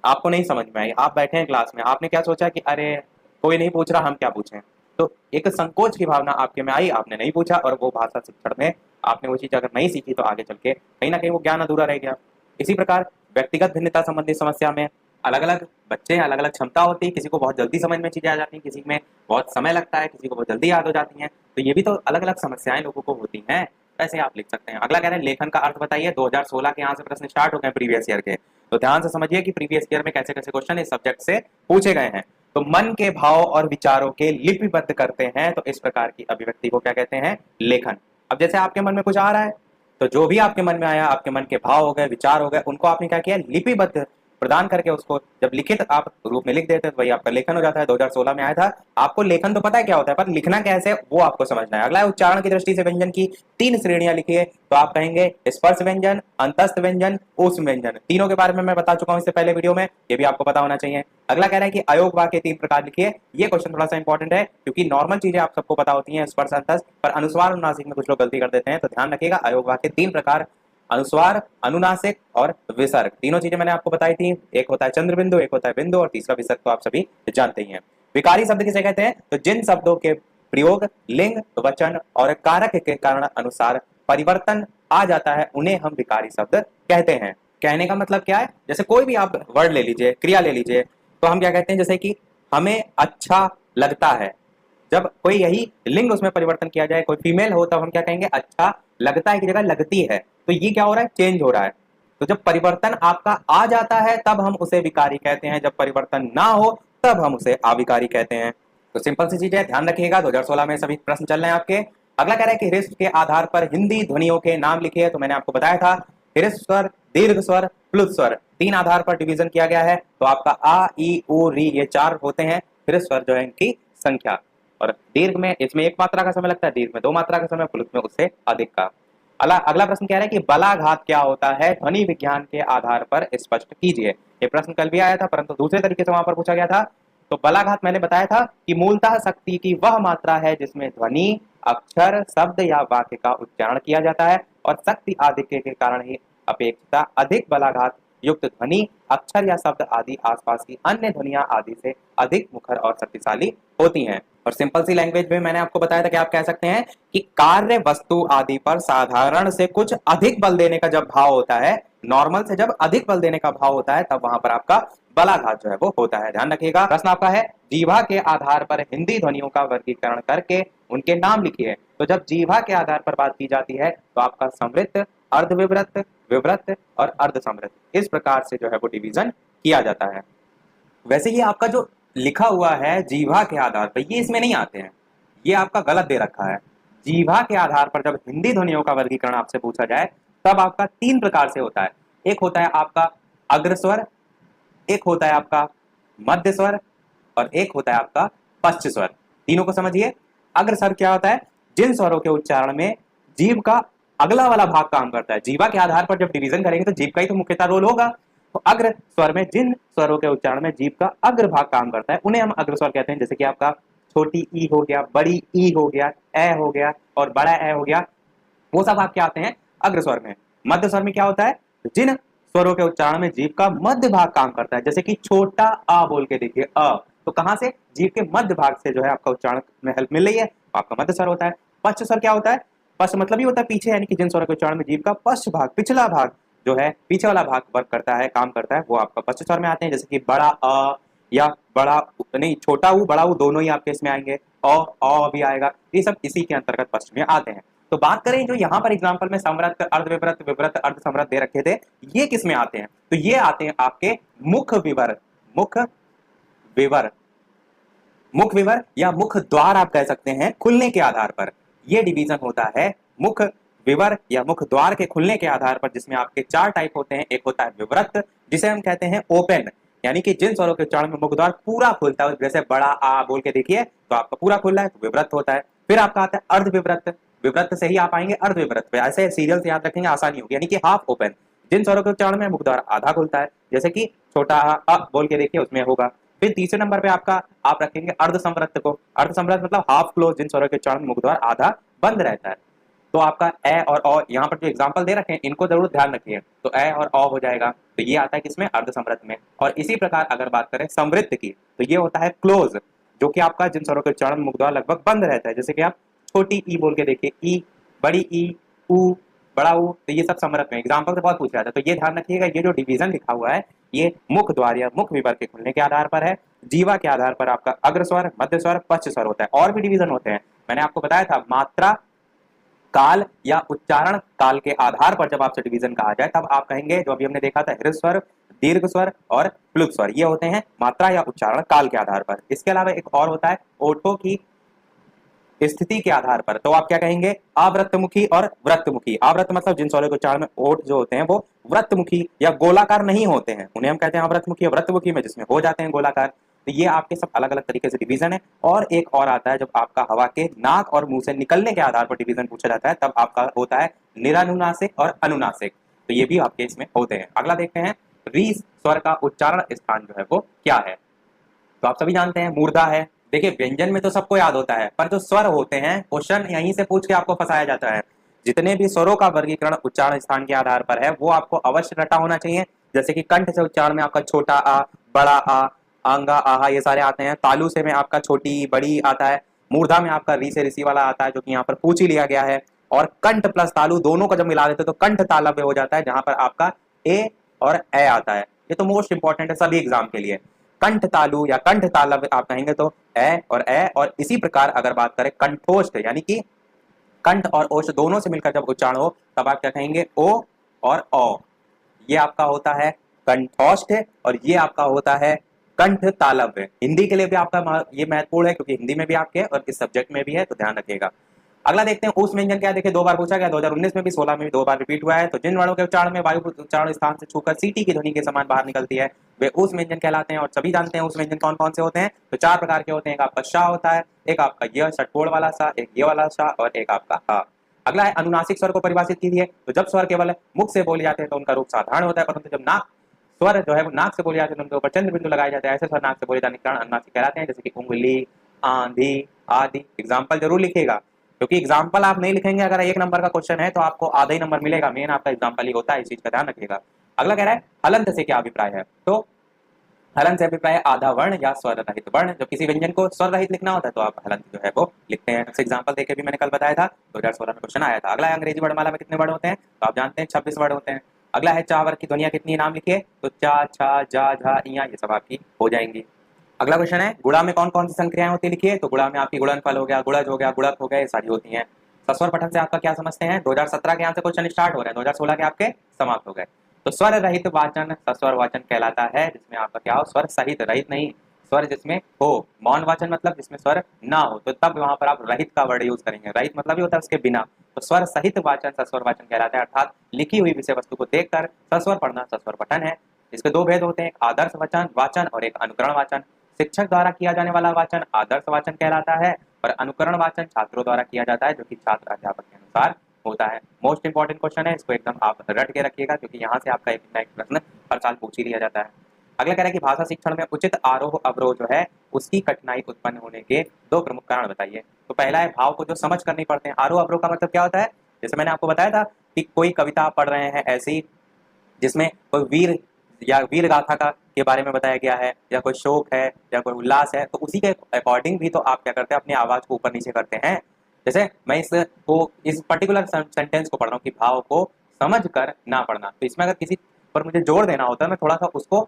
आपको नहीं समझ में आई, आप बैठे हैं क्लास में, आपने क्या सोचा कि अरे कोई नहीं पूछ रहा, हम क्या पूछें। तो एक संकोच की भावना आपके में आई, आपने नहीं पूछा, और वो भाषा शिक्षण में आपने वो चीज़ अगर नहीं सीखी तो आगे चल के कहीं ना कहीं वो ज्ञान अधूरा रह गया। इसी प्रकार व्यक्तिगत भिन्नता संबंधी समस्या में अलग अलग बच्चे अलग अलग क्षमता होती है, किसी को बहुत जल्दी समझ में चीज़ें आ जाती हैं, किसी में बहुत समय लगता है, किसी को बहुत जल्दी याद हो जाती हैं। तो ये भी तो अलग अलग समस्याएं लोगों को होती हैं। ऐसे आप लिख सकते हैं। अगला कह रहे हैं लेखन का अर्थ बताइए। 2016 के यहाँ से प्रश्न स्टार्ट हो गए प्रीवियस ईयर के, तो ध्यान से समझिए कि प्रीवियस ईयर में कैसे कैसे क्वेश्चन इस सब्जेक्ट से पूछे गए हैं। तो मन के भाव और विचारों के लिपिबद्ध करते हैं, तो इस प्रकार की अभिव्यक्ति को क्या कहते हैं? लेखन। अब जैसे आपके मन में कुछ आ रहा है, तो जो भी आपके मन में आया, आपके मन के भाव हो गए, विचार हो गए, उनको आपने क्या किया? लिपिबद्ध प्रदान करके उसको जब लिखित आप रूप में लिख देते हैं तो वही आपका लेखन हो जाता है। 2016 में आया था। आपको लेखन तो पता है क्या होता है, पर लिखना कैसे है वो आपको समझना है। अगला है उच्चारण की दृष्टि से व्यंजन की 3 श्रेणियां लिखिए। तो आप कहेंगे स्पर्श व्यंजन, अंतस्थ व्यंजन, ऊष्म व्यंजन। तीनों के बारे में मैं बता चुका हूं इससे पहले वीडियो में, ये भी आपको पता होना चाहिए। अगला कह रहा है कि अयोग वाक्य 3 प्रकार लिखिए। ये क्वेश्चन थोड़ा सा इंपॉर्टेंट है क्योंकि नॉर्मल चीजें आप सबको पता होती हैं, स्पर्श अंतस्थ, पर अनुस्वार अनुनासिक में कुछ लोग गलती कर देते हैं, तो ध्यान रखिएगा। अयोग वाक्य 3 प्रकार, अनुस्वार, अनुनासिक और विसर्ग। तीनों चीजें मैंने आपको बताई थी। एक होता है चंद्र बिंदु, एक होता है बिंदु, और तीसरा विसर्ग तो आप सभी जानते ही हैं। विकारी शब्द किसे कहते हैं? तो जिन शब्दों के प्रयोग लिंग, वचन और कारक के कारण अनुसार परिवर्तन आ जाता है उन्हें हम विकारी शब्द कहते हैं। कहने का मतलब क्या है? जैसे कोई भी आप वर्ड ले लीजिए, क्रिया ले लीजिए, तो हम क्या कहते हैं? जैसे कि हमें अच्छा लगता है, जब कोई यही लिंग उसमें परिवर्तन किया जाए, कोई फीमेल हो, तब हम क्या कहेंगे? अच्छा लगता है की जगह लगती है। तो ये क्या हो रहा है? चेंज हो रहा है। तो जब परिवर्तन आपका आ जाता है तब हम उसे विकारी कहते हैं, जब परिवर्तन ना हो तब हम उसे अविकारी कहते हैं। तो सिंपल सी चीज है, ध्यान रखिएगा। 2016 में सभी प्रश्न चल रहे हैं आपके। अगला कह रहा है कि हृस्व के आधार पर हिंदी ध्वनियों के नाम लिखिए। तो मैंने आपको बताया था हृस्व स्वर, दीर्घ स्वर, प्लुत स्वर, 3 आधार पर डिवीजन किया गया है। तो आपका आ, ई, उ, री, ये 4 होते हैं हृस्व स्वर जो है इनकी संख्या। और दीर्घ में इसमें 1 मात्रा का समय लगता है, दीर्घ में 2 मात्रा का समय, प्लुत में उससे अधिक का। अगला प्रश्न कह रहा है कि बलाघात क्या होता है? ध्वनि विज्ञान के आधार पर स्पष्ट कीजिए। ये प्रश्न कल भी आया था, परंतु दूसरे तरीके से वहां पर पूछा गया था। तो बलाघात मैंने बताया था कि मूलतः शक्ति की वह मात्रा है जिसमें ध्वनि, अक्षर, शब्द या वाक्य का उच्चारण किया जाता है, और शक्ति आधिक्य के कारण ही अपेक्षिता अधिक बलाघात युक्त ध्वनि, अक्षर या शब्द आदि आसपास की अन्य ध्वनियां आदि से अधिक मुखर और शक्तिशाली होती हैं। और सिंपल सी लैंग्वेज में मैंने आपको बताया था कि आप कह सकते हैं कि कार्य वस्तु आदि पर साधारण से कुछ अधिक बल देने का जब भाव होता है, नॉर्मल से जब अधिक बल देने का भाव होता है, तब वहां पर आपका बलाघात जो है वो होता है। ध्यान रखिएगा। प्रश्न आपका है जीवा के आधार पर हिंदी ध्वनियों का वर्गीकरण करके उनके नाम लिखिए। तो जब जीवा के आधार पर बात की जाती है तो आपका समृद्ध, अर्धविवृत, विवृत और अर्ध समृद्ध, इस प्रकार से जो है वो डिवीजन किया जाता है। वैसे ये आपका जो लिखा हुआ है जीवा के आधार पर, ये इसमें नहीं आते हैं, ये आपका गलत दे रखा है। जीवा के आधार पर जब हिंदी ध्वनियों का वर्गीकरण आपसे पूछा जाए तब आपका 3 प्रकार से होता है। एक होता है आपका अग्रस्वर, एक होता है आपका मध्य स्वर, और एक होता है आपका पश्च स्वर। तीनों को समझिए। अग्रस्वर क्या होता है? जिन स्वरों के उच्चारण में जीभ का अगला वाला भाग काम करता है। जीवा के आधार पर जब डिवीजन करेंगे तो जीभ का ही तो मुख्यतः रोल होगा। तो अग्र स्वर में जिन स्वरों के उच्चारण में जीभ का अग्र भाग काम करता है उन्हें हम अग्रस्वर कहते हैं। जैसे कि आपका छोटी ई हो गया, बड़ी ई हो गया, ए हो गया और बड़ा ए हो गया, वो सब आपके आते हैं अग्रस्वर में। मध्य स्वर में क्या होता है? जिन स्वरों के उच्चारण में जीभ का मध्य भाग काम करता है। जैसे कि छोटा आ बोल के देखिए, अ, तो कहां से? जीभ के मध्य भाग से जो है आपका उच्चारण में हेल्प मिल रही है, तो आपका मध्य स्वर होता है। पश्च स्वर क्या होता है? पश्च मतलब ही होता है पीछे, यानी कि जिन स्वरों के उच्चारण में जीभ का पश्च भाग, पिछला भाग जो है, पीछे वाला भाग वर्क करता है, काम करता है, वो आपका पश्च स्वर में आते हैं। जैसे कि बड़ा अ या बड़ा नहीं, छोटा ऊ, बड़ा ऊ दोनों ही आपके इसमें आएंगे, अ भी आएगा। ये सब इसी के अंतर्गत पश्च में आते हैं। तो बात करें जो यहाँ पर एग्जाम्पल में समृद्ध, अर्धविवृत, विवृत, अर्ध समृद्ध दे रखे थे, ये किस में आते हैं? तो ये आते हैं आपके मुख विवर, मुख विवर, मुख विवर या मुख द्वार आप कह सकते हैं, खुलने के आधार पर ये डिवीजन होता है। मुख विवर या मुख द्वार के खुलने के आधार पर, जिसमें आपके 4 टाइप होते हैं। एक होता है विवृत, जिसे हम कहते हैं ओपन, यानी कि जिन स्वरों के उच्चारण में मुख द्वार पूरा खुलता है, जैसे बड़ा आ बोल के देखिए तो आपका पूरा खुल रहा है, तो विवृत होता है। फिर आपका आता है अर्धविवृत, विवृत से ही आप आएंगे अर्धविवृत पे। ऐसे सीरियल से याद रखेंगे, आसानी होगी। यानी कि हाफ ओपन, जिन स्वरों के उच्चारण में मुख द्वार आधा खुलता है, जैसे कि छोटा अ बोल के देखिए उसमें होगा। फिर तीसरे नंबर पे आपका आप रखेंगे अर्ध समृद्ध को। अर्ध समृद्ध मतलब हाफ क्लोज, जिन स्वरों के उच्चारण में मुख द्वार आधा बंद रहता है। तो आपका ए और औ यहाँ पर जो एग्जाम्पल दे रखे हैं इनको जरूर ध्यान रखिए। तो ए और औ हो जाएगा, तो ये आता है किसमें, अर्ध समृद्ध में। और इसी प्रकार अगर बात करें समृद्ध की, तो ये होता है क्लोज, जो कि आपका जिन स्वरों के उच्चारण मुख द्वारा लगभग बंद रहता है। जैसे कि आप छोटी ई बोल के देखिए, ई, बड़ी ई, ऊ, बड़ा ऊ, तो ये सब समृद्ध में। एग्जाम्पल से बहुत पूछ रहा था, तो ये ध्यान रखिएगा, ये जो डिवीजन लिखा हुआ है ये मुख द्वार या मुख विवर के खुलने के आधार पर है, जीवा के आधार पर आपका अग्र स्वर, मध्य स्वर, पश्च स्वर होता है। और भी डिवीजन होते हैं, मैंने आपको बताया था, मात्रा काल या उच्चारण काल के आधार पर जब आपसे डिवीजन कहा जाए तब आप कहेंगे, जो अभी हमने देखा था, हृस्व स्वर, दीर्घ स्वर और प्लुत स्वर, ये होते हैं मात्रा या उच्चारण काल के आधार पर। इसके अलावा एक और होता है ओठों की स्थिति के आधार पर, तो आप क्या कहेंगे, अवृत्तमुखी और वृत्तमुखी। अवृत्त मतलब जिन स्वरों के उच्चारण में ओठ जो होते हैं वो वृत्तमुखी या गोलाकार नहीं होते हैं, उन्हें हम कहते हैं अवृत्तमुखी या वृत्तमुखी में जिसमें हो जाते हैं गोलाकार। तो ये आपके सब अलग अलग तरीके से डिवीजन है। और एक और आता है जब आपका हवा के नाक और मुंह से निकलने के आधार पर डिवीजन पूछा जाता है, तब आपका होता है निरानुनासिक और अनुनासिक, तो ये भी आपके इसमें होते हैं। अगला देखते हैं, री स्वर का उच्चारण स्थान जो है वो क्या है। तो आप सभी जानते हैं मूर्धा है। देखिए व्यंजन में तो सबको याद होता है, पर जो स्वर होते हैं क्वेश्चन यहीं से पूछ के आपको फंसाया जाता है। जितने भी स्वरों का वर्गीकरण उच्चारण स्थान के आधार पर है वो आपको अवश्य रटा होना चाहिए। जैसे कि कंठ से उच्चारण में आपका छोटा आ, बड़ा आ, आंगा, आहा, ये सारे आते हैं। तालु से में आपका छोटी, बड़ी आता है। मूर्धा में आपका री से ऋषि वाला आता है, जो कि यहाँ पर पूछ ही लिया गया है। और कंठ प्लस तालु दोनों को जब मिला देते तो कंठ तालव्य हो जाता है, जहां पर आपका ए और ए आता है। ये तो मोस्ट इंपॉर्टेंट है सभी एग्जाम के लिए। कंठ तालु या कंठ तालव्य आप कहेंगे तो ए और ए। और इसी प्रकार अगर बात करें कंठोष्ठ, यानी कि कंठ और ओष्ठ दोनों से मिलकर जब उच्चारण हो तब आप क्या कहेंगे, ओ और औ। ये आपका होता है कंठोष्ठ और ये आपका होता है कंठ तालव्य। हिंदी के लिए भी आपका ये महत्वपूर्ण है क्योंकि हिंदी में भी आपके और इस सब्जेक्ट में भी है, तो ध्यान रखिएगा। अगला देखते हैं ऊष्म व्यंजन क्या है। देखिए 2 बार पूछा गया, 2019 में भी, 16 में भी 2 बार रिपीट हुआ है। तो जिन वर्णों के उच्चारण में वायु उच्चारण स्थान से छूकर सीटी की ध्वनि के समान बाहर निकलती है वे ऊष्म व्यंजन कहलाते हैं। और सभी जानते हैं ऊष्म व्यंजन कौन कौन से होते हैं। तो 4 प्रकार के होते हैं। एक आपका श होता है, एक आपका य षटकोण वाला सा, एक ये वाला सा और एक आपका ह। अगला है अनुनासिक स्वर को परिभाषित कीजिए। तो जब स्वर केवल मुख से बोले जाते हैं तो उनका रूप साधारण होता है, परंतु जब नाक स्वर जो है वो नाक से बोले जाते हैं तो उनके ऊपर चंद्र बिंदु लगाए जाते हैं। ऐसे स्वर नाक से बोले जाने के कारण अनुनासिक कहलाते हैं, जैसे कि उंगली, आंधी आदि। एग्जाम्पल जरूर लिखिएगा, क्योंकि एग्जाम्पल आप नहीं लिखेंगे, अगर 1 नंबर का क्वेश्चन है तो आपको आधा ही नंबर मिलेगा। मेन आपका एग्जाम्पल ही होता है, इस चीज का ध्यान रखिएगा। अगला कह रहा है हलंत से क्या अभिप्राय है। तो हलंत से अभिप्राय आधा वर्ण या स्वर रहित वर्ण। जब किसी व्यंजन को स्वर रहित लिखना होता है तो आप हलंत जो है वो लिखते हैं। एग्जाम्पल देके भी मैंने कल बताया था, 2016 में क्वेश्चन आया था। अगला है अंग्रेजी वर्णमाला में कितने वर्ड होते हैं। तो आप जानते हैं 26 वर्ड होते हैं। अगला है चा वर्ग की ध्वनियां कितनी, नाम लिखिए। तो चा, छा, जा, झा, इया, ये सब आपकी हो जाएंगी। अगला क्वेश्चन है गुणा में कौन कौन सी संक्रियाएं होती है, लिखिए। तो गुणा में आपकी गुणनफल हो गया, गुणज हो गया, गुणक हो गया, ये सारी होती हैं। सस्वर पठन से आपका क्या समझते हैं। 2017 के यहाँ से क्वेश्चन स्टार्ट हो रहे हैं, 2016 के आपके समाप्त हो गए। तो स्वर रहित वाचन सस्वर वाचन कहलाता है, जिसमें आपका क्या हो, स्वर सहित, रहित नहीं, स्वर जिसमें हो। मौन वाचन मतलब जिसमें स्वर ना हो, तो तब वहां पर आप रहित का वर्ड यूज करेंगे। रहित मतलब ये होता है उसके बिना। तो स्वर सहित वाचन सस्वर वाचन कहलाता है, अर्थात लिखी हुई विषय वस्तु को देखकर सस्वर पढ़ना सस्वर पठन है। इसके 2 भेद होते हैं, एक आदर्श वचन वाचन और एक अनुकरण वाचन। शिक्षक द्वारा किया जाने वाला वाचन आदर्श वाचन कहलाता है और अनुकरण वाचन छात्रों द्वारा किया जाता है, जो कि छात्र अध्यापक के अनुसार होता है। मोस्ट इंपॉर्टेंट क्वेश्चन है, इसको एकदम आप रट के रखिएगा, क्योंकि यहाँ से आपका एक ना एक प्रश्न हर साल पूछ ही लिया जाता है। अगला कह रहा है कि भाषा शिक्षण में उचित आरोह अवरोह जो है उसकी कठिनाई उत्पन्न होने के 2 प्रमुख कारण बताइए। तो पहला है भाव को जो समझ कर नहीं पढ़ते हैं। आरोह अवरोह का मतलब क्या होता है, जैसे मैंने आपको बताया था कि कोई कविता आप पढ़ रहे हैं ऐसी जिसमें कोई वीर या वीर गाथा का के बारे में बताया गया है, या कोई शोक है या कोई उल्लास है, तो उसी के अकॉर्डिंग भी तो आप क्या करते हैं, अपनी आवाज को ऊपर नीचे करते हैं। जैसे मैं इस पर्टिकुलर सेंटेंस को पढ़ रहा हूँ कि भाव को समझ कर ना पढ़ना, तो इसमें अगर किसी पर मुझे जोर देना होता है, मैं थोड़ा सा उसको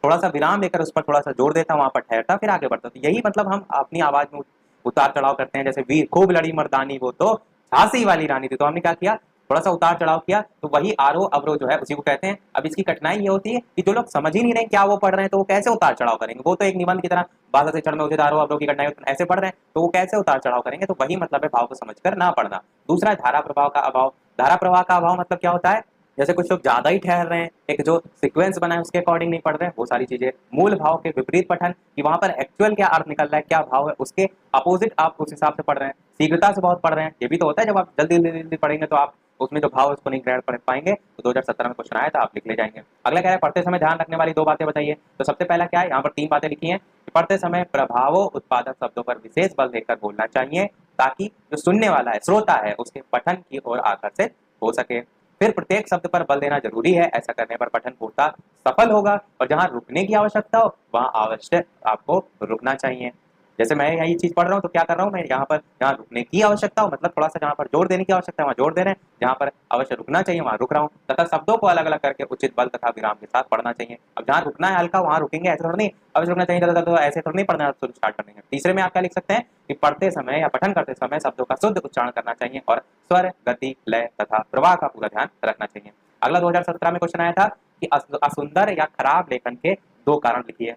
थोड़ा सा विराम लेकर उस पर थोड़ा सा जोर देता, वहां पर ठहरता, फिर आगे बढ़ता। तो यही मतलब हम अपनी आवाज में उतार चढ़ाव करते हैं। जैसे वीर खूब लड़ी मर्दानी वो तो झांसी वाली रानी थी, तो हमने क्या किया, थोड़ा सा उतार चढ़ाव किया। तो वही आरोह अवरोह जो है उसी को कहते हैं। अब इसकी कठिनाई ये होती है कि जो लोग समझ ही नहीं रहे क्या वो पढ़ रहे हैं, तो वो कैसे उतार चढ़ाव करेंगे। वो तो एक निबंध की तरह भाषा शिक्षण में उचित आरोह अवरोह की कठिनाई ऐसे पढ़ रहे हैं, तो वो कैसे उतार चढ़ाव करेंगे। तो वही मतलब है भाव को समझकर ना पढ़ना। दूसरा है धारा प्रभाव का अभाव। धारा प्रवाह का अभाव मतलब क्या होता है, जैसे कुछ लोग ज्यादा ही ठहर रहे हैं, एक जो सीक्वेंस बना है उसके अकॉर्डिंग नहीं पढ़ रहे हैं, वो सारी चीजें। मूल भाव के विपरीत पठन, कि वहां पर एक्चुअल क्या अर्थ निकल रहा है, क्या भाव है, उसके अपोजिट आप उस हिसाब से पढ़ रहे हैं। शीघ्रता से बहुत पढ़ रहे हैं, ये भी तो होता है। जब आप जल्दी जल्दी जल्दी पढ़ेंगे तो आप उसमें जो भाव है उसको नहीं ग्रहण कर पाएंगे। तो 2017 में क्वेश्चन आया था, आप लिख ले जाएंगे। अगला क्या है, पढ़ते समय ध्यान रखने वाली 2 बातें बताइए। तो सबसे पहला क्या है, यहाँ पर 3 बातें लिखी हैं। पढ़ते समय प्रभावों उत्पादक शब्दों पर विशेष बल देकर बोलना चाहिए ताकि जो सुनने वाला है, श्रोता है, उसके पठन की ओर आकर्षित हो सके। फिर प्रत्येक शब्द पर बल देना जरूरी है, ऐसा करने पर पठन पूर्णतः सफल होगा और जहां रुकने की आवश्यकता हो वहां आवश्यक आपको रुकना चाहिए। जैसे मैं यही चीज पढ़ रहा हूँ तो क्या कर रहा हूँ मैं, यहाँ पर जहाँ रुकने की आवश्यकता हो मतलब थोड़ा सा जहाँ पर जोर देने की आवश्यकता है वहाँ जोर दे रहे हैं, जहाँ पर अवश्य रुकना चाहिए वहाँ रुक रहा हूँ, तथा शब्दों को अलग अलग करके उचित बल तथा विराम के साथ पढ़ना चाहिए। अब जहाँ रुकना है हल्का वहाँ रुकेंगे, ऐसे थोड़ा नहीं अवश्य रुकना चाहिए तो ऐसे थोड़ा नहीं पढ़ना स्टार्ट कर देंगे। तीसरे में आप क्या लिख सकते हैं कि पढ़ते समय या पठन करते समय शब्दों का शुद्ध उच्चारण करना चाहिए और स्वर, गति, लय तथा प्रवाह का पूरा ध्यान रखना चाहिए। अगला 2017 में क्वेश्चन आया था कि असुंदर या खराब लेखन के 2 कारण लिखिए।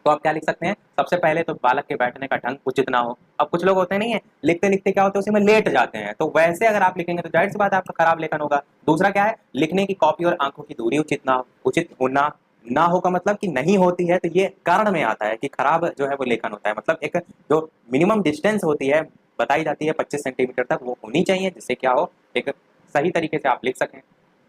तो आप क्या लिख सकते हैं, सबसे पहले तो बालक के बैठने का ढंग उचित ना हो। अब कुछ लोग होते नहीं है लिखते लिखते क्या होते हैं उसी में लेट जाते हैं, तो वैसे अगर आप लिखेंगे तो जाहिर सी बात है आपका खराब लेखन होगा। दूसरा क्या है, लिखने की कॉपी और आंखों की दूरी उचित ना हो। उचित होना ना हो का मतलब कि नहीं होती है, तो ये कारण में आता है कि खराब जो है वो लेखन होता है। मतलब एक जो मिनिमम डिस्टेंस होती है बताई जाती है 25 सेंटीमीटर तक, वो होनी चाहिए जिससे क्या हो एक सही तरीके से आप लिख सकें।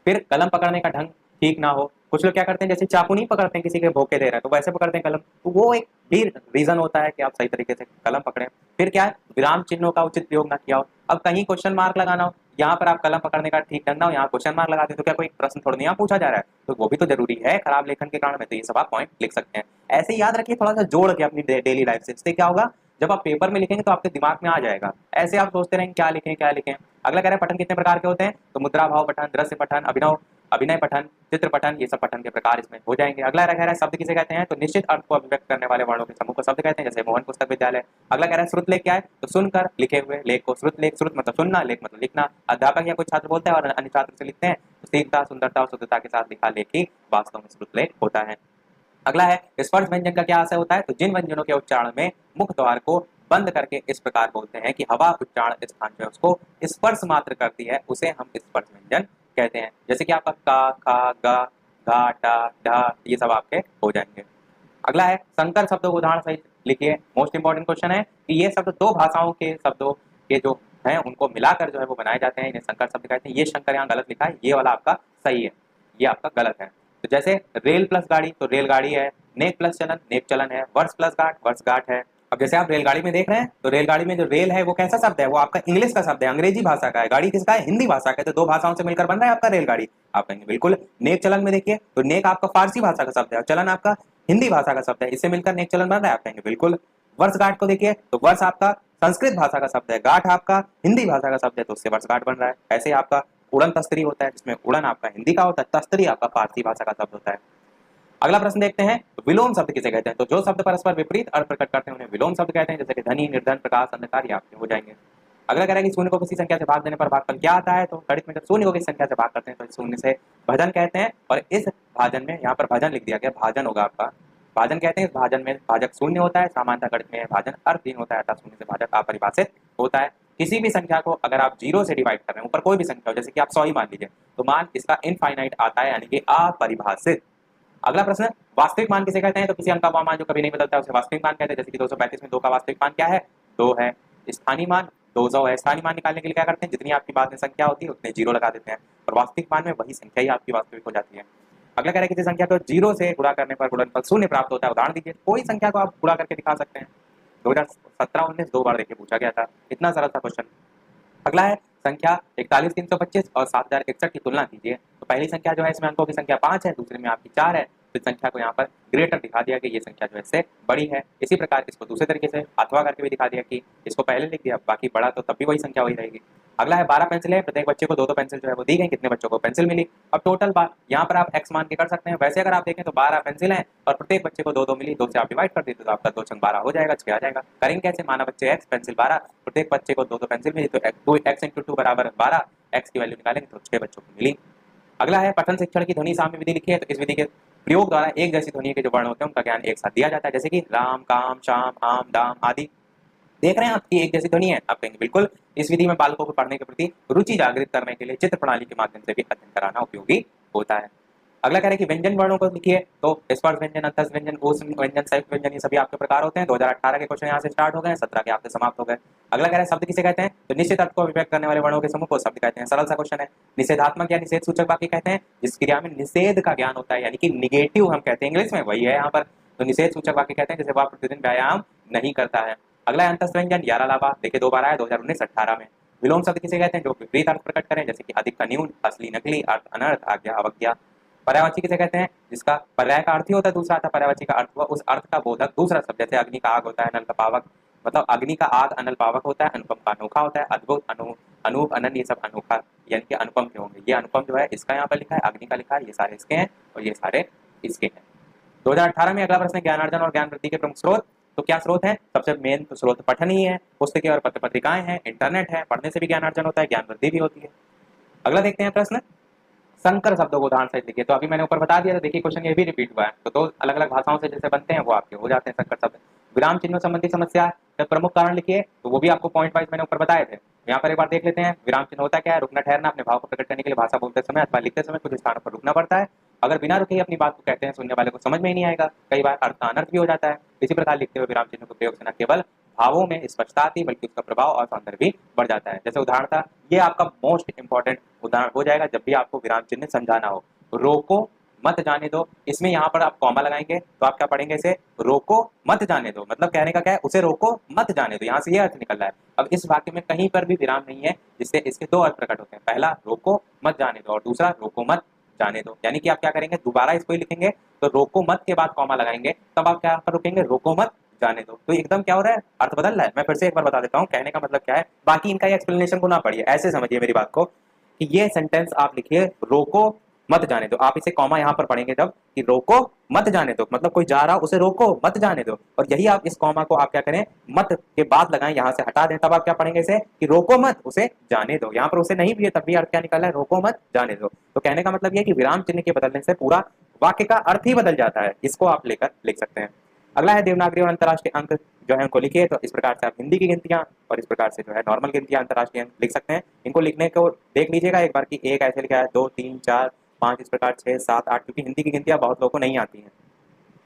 फिर कलम पकड़ने का ढंग ठीक ना हो। कुछ लोग क्या करते हैं जैसे चाकू नहीं पकड़ते हैं किसी के भोके दे रहे हैं तो वैसे पकड़ते हैं कलम, तो वो एक भी रीजन होता है कि आप सही तरीके से कलम पकड़ें। फिर क्या है, विराम चिन्हों का उचित प्रयोग ना किया हो। अब कहीं क्वेश्चन मार्क लगाना हो, यहाँ पर आप कलम पकड़ने का ठीक ढंग ना हो, यहाँ क्वेश्चन मार्क लगाते तो क्या कोई प्रश्न थोड़ा नहीं पूछा जा रहा है, तो वो भी तो जरूरी है खराब लेखन के कारण में, तो ये सब आप पॉइंट लिख सकते हैं। ऐसे याद रखिए थोड़ा सा जोड़ के अपनी डेली लाइफ से, इससे क्या होगा जब आप पेपर में लिखेंगे तो आपके दिमाग में आ जाएगा। ऐसे आप सोचते रहेंगे क्या लिखें क्या लिखें। अगला कह रहे हैं पठन कितने प्रकार के होते हैं, तो मुद्रा भाव पठन, दृश्य पठन, अभिनय पठन, चित्र पठन, ये सब पठन के प्रकार इसमें हो जाएंगे। अगला कह रहा है शब्द किसे कहते हैं, तो निश्चित अर्थ को अभिव्यक्त करने वाले वर्णों के समूह को शब्द कहते हैं, जैसे मोहन पुस्तक विद्यालय। अगला कह रहा है श्रुत लेख क्या है, तो सुनकर लिखे हुए लेख को श्रुत लेख, श्रुत मतलब सुनना, लेख मतलब लिखना। अध्यापक या कोई छात्र बोलते हैं और अन्य छात्र से लिखते हैं, तो सीखता, सुंदरता और शुद्धता के साथ लिखा लेख ही वास्तव में श्रुत लेख होता है। अगला है स्पर्श व्यंजन का क्या आशय होता है, तो जिन व्यंजनों के उच्चारण में मुख द्वार को बंद करके इस प्रकार बोलते हैं कि हवा उच्चारण स्थान जो है उसको स्पर्श मात्र करती है, उसे हम स्पर्श व्यंजन कहते हैं। जैसे कि आपका का, खा, गा, घा, टा, ढा, ये सब आपके हो जाएंगे। अगला है संकर शब्दों को उदाहरण सहित लिखिए। मोस्ट इंपॉर्टेंट क्वेश्चन है कि ये शब्द 2 भाषाओं के शब्दों के जो हैं उनको मिलाकर जो है वो बनाए जाते हैं, इन्हें संकर शब्द कहते हैं। ये शंकर यहाँ गलत लिखा है, ये वाला आपका सही है, ये आपका गलत है। तो जैसे रेल प्लस गाड़ी तो रेलगाड़ी है, नेक प्लस चलन नेक चलन है, वर्ष प्लस गाठ वर्ष गाठ है। अब जैसे आप रेलगाड़ी में देख रहे हैं तो रेलगाड़ी में जो रेल है वो कैसा शब्द है, वो आपका इंग्लिश का शब्द है, अंग्रेजी भाषा का है। गाड़ी किसका है, हिंदी भाषा का है, तो 2 भाषाओं से मिलकर बन रहा है आपका रेलगाड़ी। आप कहेंगे बिल्कुल। नेक चलन में देखिए तो नेक आपका फारसी भाषा का शब्द है और चलन आपका हिंदी भाषा का शब्द है, इससे मिलकर नेक चलन बन रहा है। आप कहेंगे बिल्कुल। वर्षगांठ को देखिए तो वर्ष आपका संस्कृत भाषा का शब्द है, गांठ आपका हिंदी भाषा का शब्द है, तो उससे वर्षगांठ बन रहा है। ऐसे आपका उड़न तस्तरी होता है, जिसमें उड़न आपका हिंदी का होता है, तस्तरी आपका फारसी भाषा का शब्द होता है। अगला प्रश्न देखते हैं, तो विलोम शब्द किसे कहते हैं, तो जो शब्द परस्पर विपरीत अर्थ प्रकट करते हैं उन्हें विलोम शब्द कहते हैं, जैसे कि धनी, निर्धन, प्रकाश, अंधकार, ये आपके हो जाएंगे। अगला कह रहा है कि शून्य को किसी संख्या से भाग देने पर भागफल क्या आता है, तो गणित में जब शून्य को किसी संख्या से भाग करते हैं तो शून्य से भजन कहते हैं, और इस भाजन में यहाँ पर भजन लिख दिया गया, भाजन होगा आपका, भाजन कहते हैं। इस भाजन में भाजक शून्य होता है, सामान्यतः गणित में भाजन अर्थहीन होता है, अर्थात शून्य से भाजक अपरिभाषित होता है। किसी भी संख्या को अगर आप 0 से डिवाइड कर रहे हैं, ऊपर कोई भी संख्या हो, जैसे कि आप 100 ही मान लीजिए, तो मान इसका इनफाइनाइट आता है, यानी कि अपरिभाषित। अगला प्रश्न, वास्तविक मान किसे कहते हैं, तो किसी अंक का मान जो कभी नहीं बदलता है उसे वास्तविक मान कहते हैं, जैसे कि 235 में 2 का वास्तविक मान क्या है, 2 है। स्थानीय मान 200 है, स्थानीय मान निकालने के लिए क्या करते हैं, जितनी आपकी बाद में संख्या होती है उतने 0 लगा देते हैं, और वास्तविक मान में वही संख्या ही आपकी वास्तविक हो जाती है। अगला कह रहा है किसी संख्या को 0 से गुणा करने पर गुणनफल शून्य प्राप्त होता है, उदाहरण दीजिए। कोई संख्या को आप गुणा करके दिखा सकते हैं। 2017-19 2 बार देखिए पूछा गया था, इतना सरल था क्वेश्चन। अगला है संख्या 41,325 और 7,061 की तुलना कीजिए। तो पहली संख्या जो है इसमें अंकों की संख्या 5 है, दूसरे में आपकी 4 है, तो इस संख्या को यहाँ पर ग्रेटर दिखा दिया कि ये संख्या जो है इससे बड़ी है। इसी प्रकार इसको दूसरे तरीके से अथवा करके भी दिखा दिया कि इसको पहले लिख दिया, बाकी बड़ा तो तब भी वही संख्या वही रहेगी। अगला है 12 पेंसिल है, प्रत्येक बच्चे को 2-2 पेंसिल जो है वो दी गई, कितने बच्चों को पेंसिल मिली। अब टोटल यहाँ पर आप x मान के कर सकते हैं। वैसे अगर आप देखें तो 12 पेंसिल है और प्रत्येक बच्चे को 2-2 मिली, 2 से आप डिवाइड कर देते तो आपका 2 छंग 12 हो जाएगा, 6 आ जाएगा। करेंगे कैसे, माना बच्चे x पेंसिल 12, प्रत्येक बच्चे को 2-2 पेंसिल मिली, तो 2x × 2 बराबर 12, x की वैल्यू निकालेंगे तो 6 बच्चों को मिली। अगला है पठन शिक्षण की ध्वनि साम्य विधि लिखी है, तो इस विधि के प्रयोग द्वारा एक जैसी ध्वनि के जो वर्ण होते हैं उनका ज्ञान एक साथ दिया जाता है, जैसे कि राम, काम, शाम, आम, दाम आदि। देख रहे हैं आपकी एक जैसी ध्वनि है, आप कहेंगे बिल्कुल। इस विधि में बालकों को पढ़ने के प्रति रुचि जागृत करने के लिए चित्र प्रणाली के माध्यम से भी अध्ययन कराना उपयोगी होता है। अगला कह रहे हैं कि व्यंजन वर्णों को लिखिए, तो स्पर्श व्यंजन, अंतस व्यंजन, ऊष्म व्यंजन, संयुक्त व्यंजन, ये सभी आपके प्रकार होते हैं। 2018 के क्वेश्चन यहाँ से स्टार्ट हो गए, 17 के आपसे समाप्त हो गए। अगला कह रहे हैं शब्द किसे कहते हैं, तो निश्चित अर्थ को अभिव्यक्त करने वाले वर्णों के समूह को शब्द कहते हैं। सरल सा क्वेश्चन है। निषेधात्मक या निषेध सूचक वाक्य कहते हैं जिस क्रिया में निषेध का ज्ञान होता है, यानी कि निगेटिव हम कहते हैं इंग्लिश में, वही है यहाँ पर। तो निषेध सूचक वाक्य कहते हैं जैसे वह प्रतिदिन व्यायाम नहीं करता है। अगला है अंतःस्त्रंजन 11 लाभा, देखिए 2 बार आया 2019-18 में। विलोम शब्द किसे कहते हैं, जो विपरीत अर्थ प्रकट करें, जैसे कि अधिक का न्यून, असली नकली, अर्थ अनर्थ, आज्ञा अवज्ञा। पर्यायवाची किसे कहते हैं, जिसका पर्याय का अर्थ ही होता है दूसरा, था पर्यायवाची का अर्थ हुआ उस अर्थ का बोधक दूसरा शब्द, जैसे अग्नि का आग होता है, अनल का पावक, मतलब अग्नि का आग अनल पावक होता है, अनुपम का अनोखा होता है, अद्भुत, अनूप, अनन्य, ये सब अनोखा यानी कि अनुपम के होंगे। ये अनुपम जो है इसका यहाँ पर लिखा है, अग्नि का लिखा है, ये सारे इसके हैं और ये सारे इसके हैं। 2018 में अगला प्रश्न है ज्ञानार्जन और ज्ञान वृद्धि के प्रमुख स्रोत। तो क्या स्रोत है, सबसे मेन तो स्रोत पठन ही है, पुस्तकें और पत्र पत्रिकाएं हैं, इंटरनेट है, पढ़ने से भी ज्ञानार्जन होता है, ज्ञान वृद्धि भी होती है। अगला देखते हैं प्रश्न, संकर शब्दों को उदाहरण सहित लिखिए। तो अभी मैंने ऊपर बता दिया था, देखिए क्वेश्चन ये भी रिपीट हुआ है, तो दो अलग अलग भाषाओं से जैसे बनते हैं वो आपके हो जाते हैं संकर शब्द। विराम चिन्हों संबंधी समस्या का प्रमुख कारण लिखिए, तो वो भी आपको पॉइंट वाइज मैंने ऊपर बताए थे। यहाँ पर एक बार देख लेते हैं, विराम चिन्ह होता क्या है, रुकना ठहरना, अपने भाव को प्रकट करने के लिए भाषा बोलते समय अथवा लिखते समय कुछ स्थानों पर रुकना पड़ता है। अगर बिना रुके अपनी बात को कहते हैं, सुनने वाले को समझ में ही नहीं आएगा, कई बार अर्थ का अनर्थ भी हो जाता है। इसी प्रकार लिखते हुए विराम चिन्हों के प्रयोग से न केवल भावों में स्पष्टता आती बल्कि उसका प्रभाव और सौंदर्य भी बढ़ जाता है। जैसे उदाहरण था, ये आपका मोस्ट इंपॉर्टेंट उदाहरण हो जाएगा जब भी आपको विराम चिन्ह समझाना हो। रोको मत जाने दो, इसमें यहाँ पर आप कॉमा लगाएंगे तो आप क्या पढ़ेंगे, इसे रोको मत जाने दो, मतलब कहने का क्या है, उसे रोको मत जाने दो, यहाँ से ये अर्थ निकल रहा है। अब इस वाक्य में कहीं पर भी विराम नहीं है, जिससे इसके दो अर्थ प्रकट होते हैं, पहला रोको मत जाने दो और दूसरा रोको मत जाने दो। यानी कि आप क्या करेंगे, दोबारा इसको ही लिखेंगे, तो रोको मत के बाद कॉमा लगाएंगे, तब आप क्या पर रुकेंगे, रोको मत जाने दो। तो एकदम क्या हो रहा है, अर्थ बदल रहा है। मैं फिर से एक बार बता देता हूँ कहने का मतलब क्या है, बाकी इनका एक्सप्लेनेशन को ना पढ़िए, ऐसे समझिए मेरी बात को कि ये सेंटेंस आप लिखिए, रोको मत जाने दो, आप इसे कॉमा यहाँ पर पढ़ेंगे जब कि रोको मत जाने दो, मतलब कोई जा रहा उसे रोको मत जाने दो, और यही आप इस कॉमा को आप क्या करें, मत के बाद लगाएं, यहाँ से हटा दें, तब आप क्या पढ़ेंगे इसे कि रोको मत उसे जाने दो। यहाँ पर उसे नहीं भी है तब भी अर्थ क्या निकल रहा है, रोको मत जाने दो। तो कहने का मतलब ये कि विराम चिन्ह के बदलने से पूरा वाक्य का अर्थ ही बदल जाता है, इसको आप लेकर लिख सकते हैं। अगला है देवनागरी और अंतर्राष्ट्रीय अंक जो है उनको लिखिए। तो इस प्रकार से आप हिंदी की गिनतियां और इस प्रकार से जो है नॉर्मल गिनतियां अंतर्राष्ट्रीय अंक लिख सकते हैं। इनको लिखने को देख लीजिएगा एक बार कि एक ऐसे लिखा है, 2 3 4 5, इस प्रकार 6 7 8, क्योंकि हिंदी की गिनतियां बहुत लोगों को नहीं आती हैं।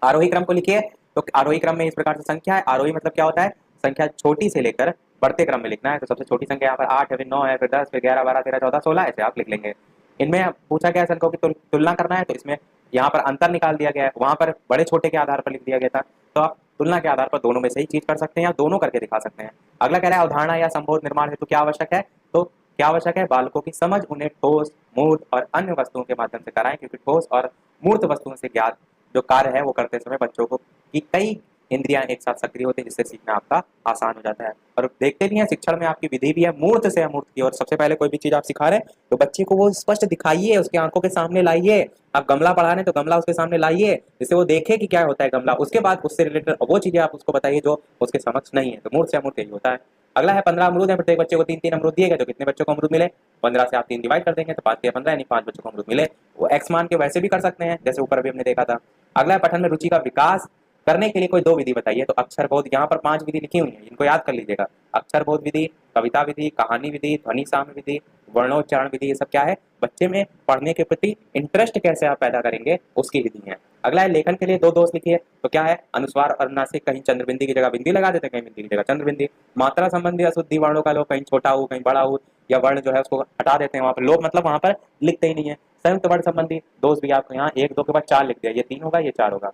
आरोही क्रम को लिखिए, तो आरोही क्रम में इस प्रकार से संख्या है, आरोही मतलब क्या होता है, संख्या छोटी से लेकर बढ़ते क्रम में लिखना है। तो सबसे छोटी संख्या यहाँ पर 8 है, फिर 9 है, फिर 10, फिर 11 12 13 14 16, ऐसे आप लिख लेंगे। इनमें पूछा गया संख्याओं की तुलना करना है, तो इसमें यहाँ पर अंतर निकाल दिया गया है, वहां पर बड़े छोटे के आधार पर लिख दिया गया था, तो आप तुलना के आधार पर दोनों में से ही चीज कर सकते हैं या दोनों करके दिखा सकते हैं। अगला कह रहा है अवधारणा या संबोध निर्माण हेतु क्या आवश्यक है, तो क्या आवश्यक है, बालकों की समझ उन्हें ठोस मूर्त और अन्य वस्तुओं के माध्यम से कराएं, क्योंकि ठोस और मूर्त वस्तुओं से ज्ञात जो कार्य है वो करते समय बच्चों को की कई इंद्रियां एक साथ सक्रिय होती है, जिससे सीखना आपका आसान हो जाता है। और देखते भी हैं शिक्षण में आपकी विधि भी है मूर्त से अमूर्त की, और सबसे पहले कोई भी चीज आप सिखा रहे हैं तो बच्चे को वो स्पष्ट दिखाइए, उसके आंखों के सामने लाइए। आप गमला पढ़ा रहे हैं तो गमला उसके सामने लाइए, जिससे वो देखे कि क्या होता है गमला, उसके बाद उससे रिलेटेड वो चीजें आप उसको बताइए जो उसके समक्ष नहीं है। तो मूर्त से अमूर्त यही होता है। अगला है 15 अमरूद है, प्रत्येक बच्चे को 3 3 अमरूद दिए गए, तो कितने बच्चों को अमरूद मिले, 15 से आप 3 डिवाइड कर देंगे तो 5 15, यानी 5 बच्चों को अमरूद मिले। वो एक्स मान के वैसे भी कर सकते हैं जैसे ऊपर अभी हमने देखा था। अगला है पठन में रुचि का विकास करने के लिए कोई 2 विधि बताइए। तो अक्षर बोध, यहाँ पर 5 विधि लिखी हुई है, इनको याद कर लीजिएगा। अक्षर बोध विधि, कविता विधि, कहानी विधि, ध्वनि साम्य विधि, वर्णोच्चारण विधि, ये सब क्या है, बच्चे में पढ़ने के प्रति इंटरेस्ट कैसे आप पैदा करेंगे उसकी विधि है। अगला है लेखन के लिए 2 दोष लिखिए। तो क्या है, अनुस्वार और नासिक कहीं चंद्रबिंदी की जगह बिंदी लगा देते हैं, कहीं बिंदी की जगह चंद्रबिंदी। मात्रा संबंधी अशुद्धि वर्णों का लोप, कहीं छोटा हो कहीं बड़ा हो, या वर्ण जो है उसको हटा देते हैं, वहां पर लोप मतलब वहां पर लिखते ही नहीं है। संयुक्त वर्ण संबंधी दोष भी आपको यहाँ 1 2 के बाद 4 लिख दिया, ये 3 होगा ये 4 होगा।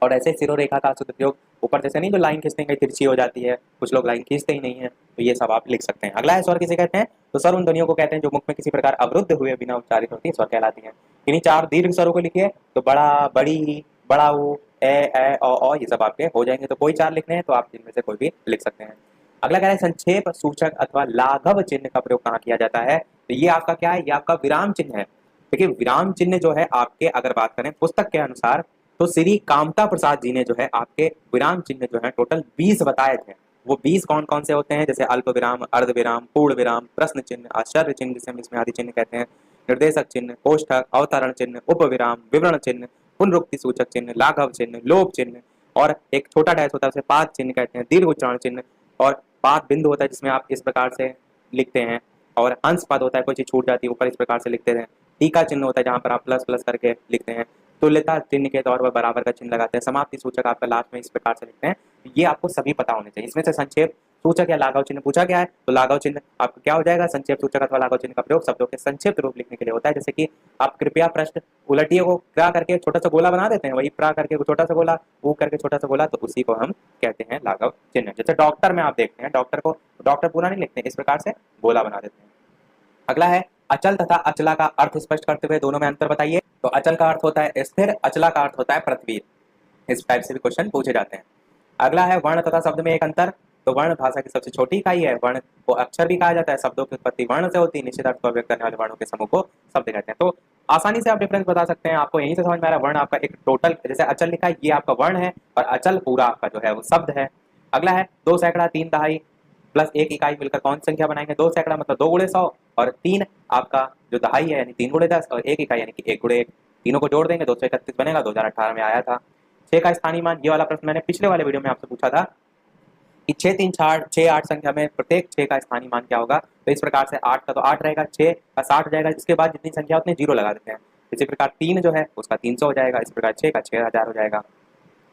और ऐसे सिरो रेखा का अशुद्ध प्रयोग, ऊपर जैसे नहीं जो लाइन खींचते हैं तिरछी हो जाती है, कुछ लोग लाइन खींचते ही नहीं है, तो ये सब आप लिख सकते हैं। अगला है स्वर किसे कहते हैं, तो स्वर उन ध्वनियों को कहते हैं जो मुख में किसी प्रकार अवरुद्ध हुए बिना उच्चारित होती है, स्वर कहलाती है। इन्हीं 4 दीर्घ स्वरों को लिखिए। तो बड़ा, बड़ी, बड़ा ऊ, ए औ, ये सब आपके हो जाएंगे। तो कोई 4 लिखने हैं तो आप इनमें से कोई भी लिख सकते हैं। अगला कह रहा है संक्षेप सूचक अथवा लाघव चिन्ह का प्रयोग कहाँ किया जाता है, तो ये आपका क्या है, ये आपका विराम चिन्ह है। देखिए विराम चिन्ह जो है आपके, अगर बात करें पुस्तक के अनुसार, तो श्री कामता प्रसाद जी ने जो है आपके विराम चिन्ह जो है टोटल 20 बताए थे। वो 20 कौन कौन से होते हैं, जैसे अल्प विराम, अर्ध विराम, पूर्ण विराम, प्रश्न चिन्ह, आश्चर्य चिन्ह जिसे हम इसमें आदि चिन्ह कहते हैं, निर्देशक चिन्ह, कोष्ठक, अवतरण चिन्ह, उपविराम, विवरण चिन्ह, पुनरुक्ति सूचक चिन्ह, लाघव चिन्ह, लोप चिन्ह, और एक छोटा डैश होता है उसे पाद चिन्ह कहते हैं, दीर्घ उच्चारण चिन्ह, और पाद बिंदु होता है जिसमें आप इस प्रकार से लिखते हैं, और अंश पद होता है कोई चीज छूट जाती है ऊपर इस प्रकार से लिखते हैं, टीका चिन्ह होता है जहां पर आप प्लस प्लस करके लिखते हैं, तुल्यता चिन्ह के तौर पर बराबर का चिन्ह लगाते हैं, समाप्ति सूचक आपका लास्ट में इस प्रकार से लिखते हैं। ये आपको सभी पता होने चाहिए। इसमें से संक्षेप सूचक या लाघव चिन्ह पूछा गया है तो लाघव चिन्ह आपका क्या हो जाएगा, संक्षेप सूचक अथवा लाघव चिन्ह का प्रयोग शब्दों के संक्षिप्त रूप लिखने के लिए होता है। जैसे कि आप कृपया पृष्ठ उलटिए को क्रा करके छोटा सा गोला बना देते हैं, वही प्रा करके छोटा सा गोला, ऊ करके छोटा सा गोला, तो उसी को हम कहते हैं लाघव चिन्ह। जैसे डॉक्टर में आप देखते हैं, डॉक्टर को डॉक्टर पूरा नहीं लिखते, इस प्रकार से गोला बना देते हैं। अगला है अचल तथा अचला का अर्थ स्पष्ट करते हुए दोनों में अंतर बताइए। तो अचल का अर्थ होता है स्थिर, अचला का अर्थ होता है पृथ्वी। इस टाइप से भी क्वेश्चन पूछे जाते हैं। अगला है वर्ण तथा शब्द में एक अंतर। तो वर्ण भाषा की सबसे छोटी इकाई है, वर्ण को अक्षर भी कहा जाता है, शब्दों की उत्पत्ति वर्ण से होती है, निश्चित अर्थ को व्यक्त करने वाले वर्णों के समूह को शब्द कहते हैं। तो आसानी से आप डिफरेंस बता सकते हैं, आपको यहीं से समझ में आ रहा है। वर्ण आपका एक टोटल, जैसे अचल लिखा है ये आपका वर्ण है और अचल पूरा आपका जो है वो शब्द है। अगला है 2 सैकड़ा 3 दहाई प्लस 1 इकाई मिलकर कौन सी संख्या बनाएंगे। 2 सैकड़ा मतलब 2 गुणे 100 और 3 आपका जो दहाई है यानी 3 गुणे 10 और 1 इकाई यानी कि 1 गुणे 1, तीनों को जोड़ देंगे 231 बनेगा, 2018 में आया था। 6 का स्थानीय मान, ये वाला प्रश्न मैंने पिछले वाले वीडियो में आपसे पूछा था कि 6 3 6 8 संख्या में प्रत्येक 6 का स्थानीय मान क्या होगा। तो इस प्रकार से 8 का तो 8 रहेगा, 6 का 60 हो जाएगा, इसके बाद जितनी संख्या उतने जीरो लगा देते हैं। इसी प्रकार 3 जो है उसका 300 हो जाएगा, इस प्रकार 6 का 6000 हो जाएगा।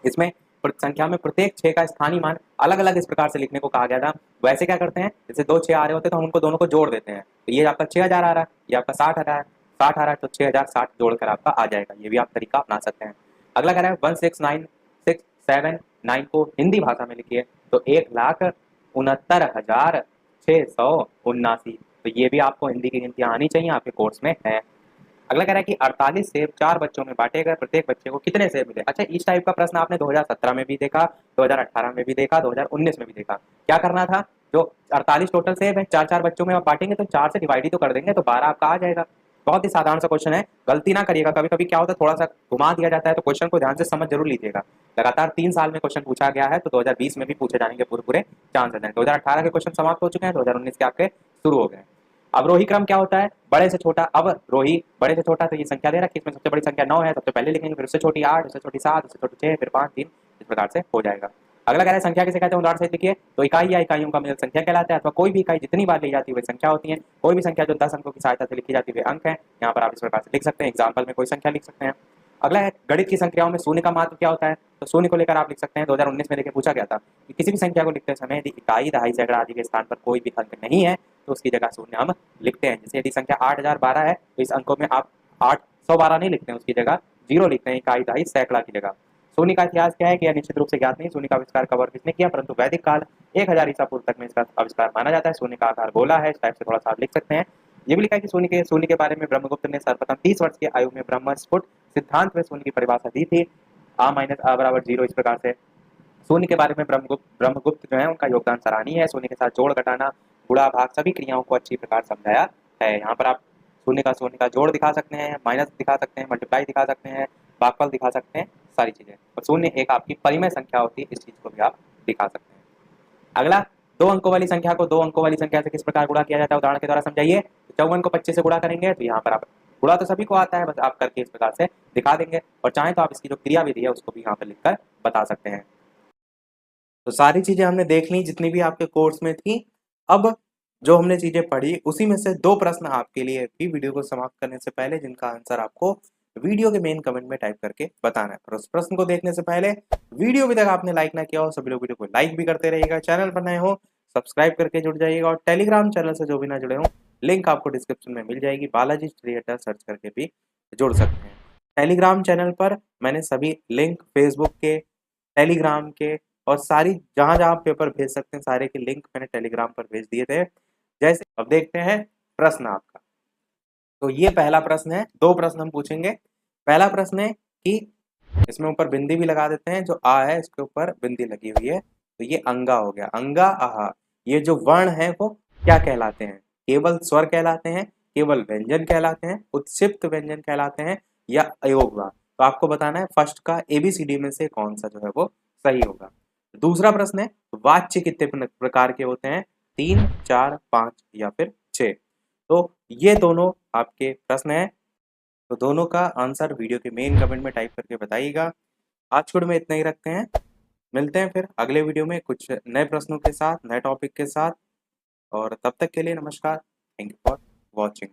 इसमें संख्या में प्रत्येक 6 का स्थानीय मान अलग अलग इस प्रकार से लिखने को कहा गया था। वैसे क्या करते हैं, जैसे 2 6 आ रहे होते हैं तो हम उनको दोनों को जोड़ देते हैं। तो ये आपका 6000 आ रहा है, ये आपका 60 आ रहा है, 60 आ रहा है तो 6060 जोड़कर आपका आ जाएगा। ये भी आप तरीका अपना सकते हैं। अगला कह रहा है 169,679 को हिंदी भाषा में लिखिए। तो 1,69,679। तो ये भी आपको हिंदी की गिनतियां आनी चाहिए, आपके कोर्स में है। अगला कह रहा है कि 48 सेब 4 बच्चों में बांटे गए, प्रत्येक बच्चे को कितने सेब मिले। अच्छा, इस टाइप का प्रश्न आपने 2017 में भी देखा, 2018 में भी देखा, 2019 में भी देखा। क्या करना था, जो 48 टोटल सेब है 4 बच्चों में आप बांटेंगे तो 4 से डिवाइड ही तो कर देंगे, तो 12 आपका आ जाएगा। बहुत ही साधारण सा क्वेश्चन है, गलती ना करिएगा। कभी कभी क्या होता है, थोड़ा सा घुमा दिया जाता है, तो क्वेश्चन को ध्यान से समझ जरूर लीजिएगा। लगातार 3 साल में क्वेश्चन पूछा गया है, तो 2020 में भी पूछे जाने के पूरे चांस है। 2018 के क्वेश्चन समाप्त हो चुके हैं, 2019 के आपके शुरू हो गए। अब रोही क्रम क्या होता है, बड़े से छोटा। अब रोही बड़े से छोटा, तो ये संख्या दे रखी है, इसमें सबसे बड़ी संख्या 9 है, सबसे पहले लिखेंगे, फिर उससे छोटी 8, उससे छोटी 7, उससे छोटी 6, फिर 5 3, इस प्रकार से हो जाएगा। अगला कह रहा है संख्या किसे कहते हैं, उदाहरण सहित लिखिए। तो इकाई या इकाइयों का मेल संख्या कहलाता है, अथवा कोई भी इकाई जितनी बार ली जाती है वही संख्या होती है। कोई भी संख्या जो 10 अंकों की सहायता से लिखी जाती है वे अंक है। यहाँ पर आप इस प्रकार से लिख सकते हैं, एग्जाम्पल में कोई संख्या लिख सकते हैं। अगला है गणित की संख्याओं में शून्य का महत्व क्या होता है। तो शून्य को लेकर आप लिख सकते हैं, 2019 में लेकर पूछा गया था कि किसी भी संख्या को लिखते समय यदि इकाई, दहाई, सैकड़ा आदि के स्थान पर कोई भी अंक नहीं है तो उसकी जगह शून्य हम लिखते हैं। जैसे यदि संख्या 8012 है तो इस अंकों में आप 812 नहीं लिखते हैं, उसकी जगह 0 लिखते हैं, इकाई, दहाई, सैकड़ा की जगह। शून्य का इतिहास क्या है कि यह निश्चित रूप से ज्ञात नहीं। शून्य का आविष्कार कब और किसने किया, परंतु वैदिक काल 1000 ईसा पूर्व तक में इसका आविष्कार माना जाता है। शून्य का आकार गोला है, इस टाइप से थोड़ा सा आप लिख सकते हैं। ये भी लिखा है कि शून्य के बारे में ब्रह्मगुप्त ने सर्वप्रथम 30 वर्ष की आयु में ब्रह्म स्फुट सिद्धांत में शून्य की परिभाषा दी थी, a माइनस a बराबर 0। इस प्रकार से शून्य के बारे में ब्रह्मगुप्त जो है उनका योगदान सराहनीय है। शून्य के साथ जोड़, घटाना, गुणा, भाग सभी क्रियाओं को अच्छी प्रकार समझाया है। यहाँ पर आप शून्य का जोड़ दिखा सकते हैं, माइनस दिखा सकते हैं, मल्टीप्लाई दिखा सकते हैं, भागफल दिखा सकते हैं, सारी चीजें। और शून्य एक आपकी परिमेय संख्या होती है, इस चीज को भी आप दिखा सकते हैं। अगला, 2 अंकों वाली संख्या को 2 अंकों वाली संख्या से किस प्रकार गुणा किया जाता है, उदाहरण के द्वारा समझाइए। 54 को 25 से गुणा करेंगे, तो यहाँ पर आप गुणा तो सभी को आता है, बस आप करके इस प्रकार से दिखा देंगे। और चाहें तो आप इसकी जो क्रिया विधि है उसको भी यहाँ पर लिखकर बता सकते हैं। तो सारी चीजें हमने देख ली जितनी भी आपके कोर्स में थी। अब जो हमने चीजें पढ़ी उसी में से 2 प्रश्न आपके लिए भी वीडियो को समाप्त करने से पहले, जिनका आंसर आपको वीडियो के मेन कमेंट में टाइप करके बताना है। पर उस प्रश्न को देखने से पहले, वीडियो अभी तक आपने लाइक ना किया हो, सभी लोग वीडियो को लाइक भी करते रहिएगा। चैनल पर नए हो सब्सक्राइब करके जुड़ जाइएगा, और टेलीग्राम चैनल से जो भी ना जुड़े हो, लिंक आपको डिस्क्रिप्शन में मिल जाएगी, बालाजी स्टडी अड्डा सर्च करके भी जुड़ सकते हैं। टेलीग्राम चैनल पर मैंने सभी लिंक, फेसबुक के, टेलीग्राम के और सारी जहां जहां पेपर भेज सकते हैं सारे के लिंक मैंने टेलीग्राम पर भेज दिए थे। जैसे अब देखते हैं प्रश्न आपका। तो ये पहला प्रश्न है, 2 प्रश्न हम पूछेंगे। पहला प्रश्न है कि इसमें ऊपर बिंदी भी लगा देते हैं, जो आ है इसके ऊपर बिंदी लगी हुई है, तो ये अंगा हो गया, अंगा आहा। ये जो वर्ण है वो क्या कहलाते हैं, केवल स्वर कहलाते हैं, केवल व्यंजन कहलाते हैं, उत्क्षिप्त व्यंजन कहलाते हैं, या अयोगवा। तो आपको बताना है फर्स्ट का ABCD में से कौन सा जो है वो सही होगा। दूसरा प्रश्न है वाच्य कितने प्रकार के होते हैं, 3, 4, 5 या फिर 6। तो ये दोनों आपके प्रश्न हैं, तो दोनों का आंसर वीडियो के मेन कमेंट में टाइप करके बताइएगा। आज के वीडियो में इतना ही रखते हैं, मिलते हैं फिर अगले वीडियो में कुछ नए प्रश्नों के साथ, नए टॉपिक के साथ, और तब तक के लिए नमस्कार। Thank you for watching.